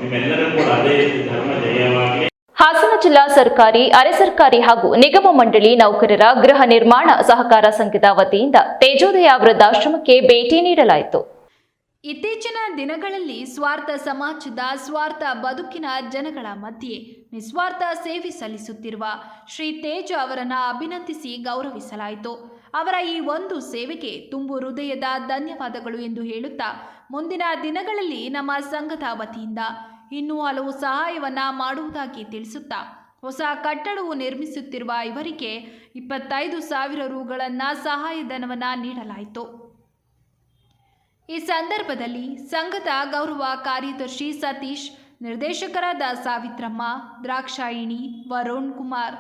Speaker 11: ನಿಮ್ಮೆಲ್ಲರೂ ಕೂಡ ಅದೇ ರೀತಿ ಧರ್ಮ ಜಯವಾಗಲಿ.
Speaker 1: ಹಾಸನ ಜಿಲ್ಲಾ ಸರ್ಕಾರಿ, ಅರೆ ಸರ್ಕಾರಿ ಹಾಗೂ ನಿಗಮ ಮಂಡಳಿ ನೌಕರರ ಗೃಹ ನಿರ್ಮಾಣ ಸಹಕಾರ ಸಂಘದ ವತಿಯಿಂದ ತೇಜೋದಯ ವೃದ್ಧಾಶ್ರಮಕ್ಕೆ ಭೇಟಿ ನೀಡಲಾಯಿತು.
Speaker 2: ಇತ್ತೀಚಿನ ದಿನಗಳಲ್ಲಿ ಸ್ವಾರ್ಥ ಸಮಾಜದ ಸ್ವಾರ್ಥ ಬದುಕಿನ ಜನಗಳ ಮಧ್ಯೆ ನಿಸ್ವಾರ್ಥ ಸೇವೆ ಸಲ್ಲಿಸುತ್ತಿರುವ ಶ್ರೀ ತೇಜ ಅವರನ್ನು ಅಭಿನಂದಿಸಿ ಗೌರವಿಸಲಾಯಿತು. ಅವರ ಈ ಒಂದು ಸೇವೆಗೆ ತುಂಬು ಹೃದಯದ ಧನ್ಯವಾದಗಳು ಎಂದು ಹೇಳುತ್ತಾ, ಮುಂದಿನ ದಿನಗಳಲ್ಲಿ ನಮ್ಮ ಸಂಘದ ವತಿಯಿಂದ ಇನ್ನೂ ಹಲವು ಸಹಾಯವನ್ನ ಮಾಡುವುದಾಗಿ ತಿಳಿಸುತ್ತಾ, ಹೊಸ ಕಟ್ಟಡವು ನಿರ್ಮಿಸುತ್ತಿರುವ ಇವರಿಗೆ 25,000 ರೂಗಳನ್ನು ಸಹಾಯಧನವನ್ನು ನೀಡಲಾಯಿತು. ಈ ಸಂದರ್ಭದಲ್ಲಿ ಸಂಘದ ಗೌರವ ಕಾರ್ಯದರ್ಶಿ ಸತೀಶ್, ನಿರ್ದೇಶಕರಾದ ಸಾವಿತ್ರಮ್ಮ, ದ್ರಾಕ್ಷಾಯಿಣಿ, ವರುಣ್ ಕುಮಾರ್,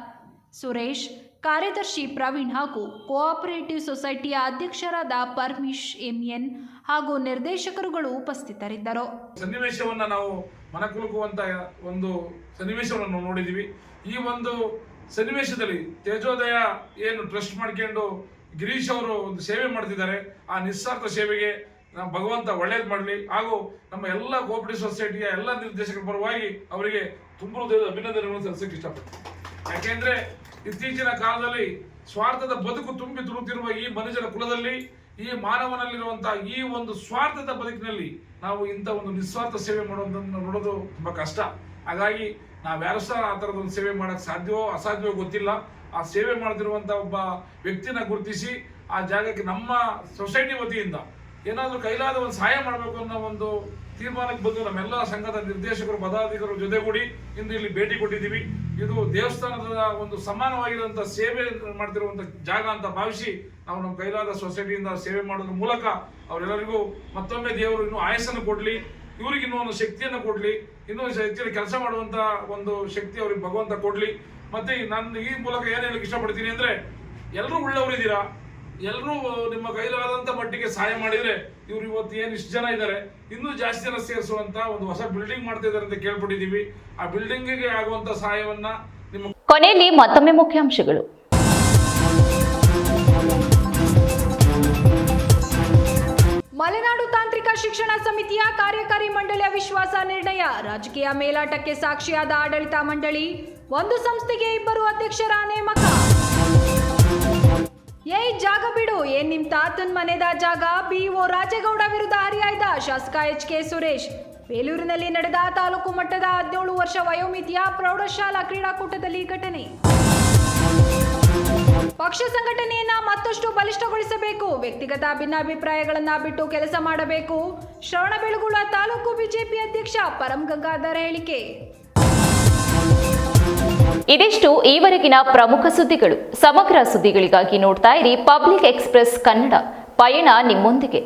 Speaker 2: ಸುರೇಶ್, ಕಾರ್ಯದರ್ಶಿ ಪ್ರವೀಣ್ ಹಾಗೂ ಕೋಆಪರೇಟಿವ್ ಸೊಸೈಟಿಯ ಅಧ್ಯಕ್ಷರಾದ ಪರಮೇಶ್ ಎಂಎನ್ ಹಾಗೂ ನಿರ್ದೇಶಕರುಗಳು ಉಪಸ್ಥಿತರಿದ್ದರು.
Speaker 12: ಸನ್ನಿವೇಶವನ್ನು ನಾವು ಮನಕುಲುಕುವಂತ ಒಂದು ಸನ್ನಿವೇಶವನ್ನು ನೋಡಿದ್ದೀವಿ. ಈ ಒಂದು ಸನ್ನಿವೇಶದಲ್ಲಿ ತೇಜೋದಯ ಏನು ಟ್ರಸ್ಟ್ ಮಾಡ್ಕೊಂಡು ಗಿರೀಶ್ ಅವರು ಒಂದು ಸೇವೆ ಮಾಡ್ತಿದ್ದಾರೆ. ಆ ನಿಸ್ವಾರ್ಥ ಸೇವೆಗೆ ನಮ್ಮ ಭಗವಂತ ಒಳ್ಳೇದು ಮಾಡಲಿ. ಹಾಗೂ ನಮ್ಮ ಎಲ್ಲ ಕೋಆಪರೇಟಿವ್ ಸೊಸೈಟಿಯ ಎಲ್ಲ ನಿರ್ದೇಶಕರ ಪರವಾಗಿ ಅವರಿಗೆ ತುಂಬ ಹೃದಯದ ಅಭಿನಂದನೆಗಳನ್ನು ಸಲ್ಲಿಸಕ್ಕೆ ಇಷ್ಟಪಡ್ತೀನಿ. ಯಾಕೆಂದ್ರೆ ಇತ್ತೀಚಿನ ಕಾಲದಲ್ಲಿ ಸ್ವಾರ್ಥದ ಬದುಕು ತುಂಬಿ ತುಳುತ್ತಿರುವ ಈ ಮನುಷ್ಯನ ಕುಲದಲ್ಲಿ, ಈ ಮಾನವನಲ್ಲಿರುವಂತಹ ಈ ಒಂದು ಸ್ವಾರ್ಥದ ಬದುಕಿನಲ್ಲಿ ನಾವು ಇಂಥ ಒಂದು ನಿಸ್ವಾರ್ಥ ಸೇವೆ ಮಾಡೋದನ್ನು ನೋಡೋದು ತುಂಬಾ ಕಷ್ಟ. ಹಾಗಾಗಿ ನಾವ್ಯಾರು ಸಹ ಆ ಥರದ ಒಂದು ಸೇವೆ ಮಾಡಕ್ ಸಾಧ್ಯವೋ ಅಸಾಧ್ಯವೋ ಗೊತ್ತಿಲ್ಲ. ಆ ಸೇವೆ ಮಾಡ್ತಿರುವಂತ ಒಬ್ಬ ವ್ಯಕ್ತಿನ ಗುರುತಿಸಿ ಆ ಜಾಗಕ್ಕೆ ನಮ್ಮ ಸೊಸೈಟಿ ವತಿಯಿಂದ ಏನಾದರೂ ಕೈಲಾದ ಒಂದು ಸಹಾಯ ಮಾಡಬೇಕು ಅನ್ನೋ ಒಂದು ತೀರ್ಮಾನಕ್ಕೆ ಬಂದು ನಮ್ಮೆಲ್ಲ ಸಂಘದ ನಿರ್ದೇಶಕರು ಪದಾಧಿಕಾರಿಗಳ ಜೊತೆಗೂಡಿ ಇಂದು ಇಲ್ಲಿ ಭೇಟಿ ಕೊಟ್ಟಿದ್ದೀವಿ. ಇದು ದೇವಸ್ಥಾನದ ಒಂದು ಸಮಾನವಾಗಿರುವಂಥ ಸೇವೆ ಮಾಡ್ತಿರುವಂಥ ಜಾಗ ಅಂತ ಭಾವಿಸಿ ನಾವು ನಮ್ಮ ಕೈಲಾದ ಸೊಸೈಟಿಯಿಂದ ಸೇವೆ ಮಾಡೋದ್ರ ಮೂಲಕ ಅವರೆಲ್ಲರಿಗೂ ಮತ್ತೊಮ್ಮೆ ದೇವರು ಇನ್ನೂ ಆಯಸ್ಸನ್ನು ಕೊಡಲಿ, ಇವರಿಗೆ ಇನ್ನೂ ಒಂದು ಶಕ್ತಿಯನ್ನು ಕೊಡಲಿ, ಇನ್ನೂ ಹೆಚ್ಚಿನ ಕೆಲಸ ಮಾಡುವಂಥ ಒಂದು ಶಕ್ತಿ ಅವ್ರಿಗೆ ಭಗವಂತ ಕೊಡಲಿ. ಮತ್ತೆ ನಾನು ಈ ಮೂಲಕ ಏನು ಹೇಳಕ್ಕೆ ಇಷ್ಟಪಡ್ತೀನಿ ಅಂದರೆ, ಎಲ್ಲರೂ ಒಳ್ಳೆಯವರಿದ್ದೀರಾ, ಎಲ್ಲರೂ ನಿಮ್ಮ ಕೈಲಾದಂಥ ಮಟ್ಟಿಗೆ ಸಹಾಯ ಮಾಡಿದರೆ ಇವರು ಇವತ್ತು ಏನು ಇಷ್ಟು ಜನ ಇದ್ದಾರೆ, ಇನ್ನೂ ಜಾಸ್ತಿ ಜನ ಸೇರಿಸುವಂತ ಒಂದು ಹೊಸ ಬಿಲ್ಡಿಂಗ್ ಮಾಡ್ತಾ ಇದ್ದಾರೆ ಅಂತ ಕೇಳ್ಪಟ್ಟಿದ್ದೀವಿ. ಆ ಬಿಲ್ಡಿಂಗಿಗೆ ಆಗುವಂತ ಸಹಾಯವನ್ನ ನಿಮ್ಮ
Speaker 1: ಕೊನೆಯಲ್ಲಿ ಮತ್ತೊಮ್ಮೆ ಮುಖ್ಯಾಂಶಗಳು.
Speaker 2: ಮಲೆನಾಡು ತಾಂತ್ರಿಕ ಶಿಕ್ಷಣ ಸಮಿತಿಯ ಕಾರ್ಯಕಾರಿ ಮಂಡಳಿಯ ವಿಶ್ವಾಸ ನಿರ್ಣಯ. ರಾಜಕೀಯ ಮೇಲಾಟಕ್ಕೆ ಸಾಕ್ಷಿಯಾದ ಆಡಳಿತ ಮಂಡಳಿ. ಒಂದು ಸಂಸ್ಥೆಗೆ 2 ಅಧ್ಯಕ್ಷರ ನೇಮಕ. ಏಯ್ ಜಾಗ ಬಿಡು, ಏನ್ ನಿಮ್ ತಾತನ್ ಮನೆದ ಜಾಗ. ಬಿಒ ರಾಜೇಗೌಡ ವಿರುದ್ಧ ಹರಿಹಾಯ್ದ ಶಾಸಕ ಎಚ್.ಕೆ. ಸುರೇಶ್. ಬೇಲೂರಿನಲ್ಲಿ ನಡೆದ ತಾಲೂಕು ಮಟ್ಟದ 17 ವರ್ಷ ವಯೋಮಿತಿಯ ಪ್ರೌಢಶಾಲಾ ಕ್ರೀಡಾಕೂಟದಲ್ಲಿ ಘಟನೆ. ಪಕ್ಷ ಸಂಘಟನೆಯನ್ನ ಮತ್ತಷ್ಟು ಬಲಿಷ್ಠಗೊಳಿಸಬೇಕು, ವ್ಯಕ್ತಿಗತ ಭಿನ್ನಾಭಿಪ್ರಾಯಗಳನ್ನ ಬಿಟ್ಟು ಕೆಲಸ ಮಾಡಬೇಕು. ಶ್ರವಣಬೆಳಗೊಳ ತಾಲೂಕು ಬಿಜೆಪಿ ಅಧ್ಯಕ್ಷ ಪರಂ ಗಂಗಾಧರ್ ಹೇಳಿಕೆ.
Speaker 1: ಇದಿಷ್ಟು ಈವರೆಗಿನ ಪ್ರಮುಖ ಸುದ್ದಿಗಳು. ಸಮಗ್ರ ಸುದ್ದಿಗಳಿಗಾಗಿ ನೋಡ್ತಾ ಇರಿ ಪಬ್ಲಿಕ್ ಎಕ್ಸ್‌ಪ್ರೆಸ್ ಕನ್ನಡ. ಪಯಣ ನಿಮ್ಮೊಂದಿಗೆ.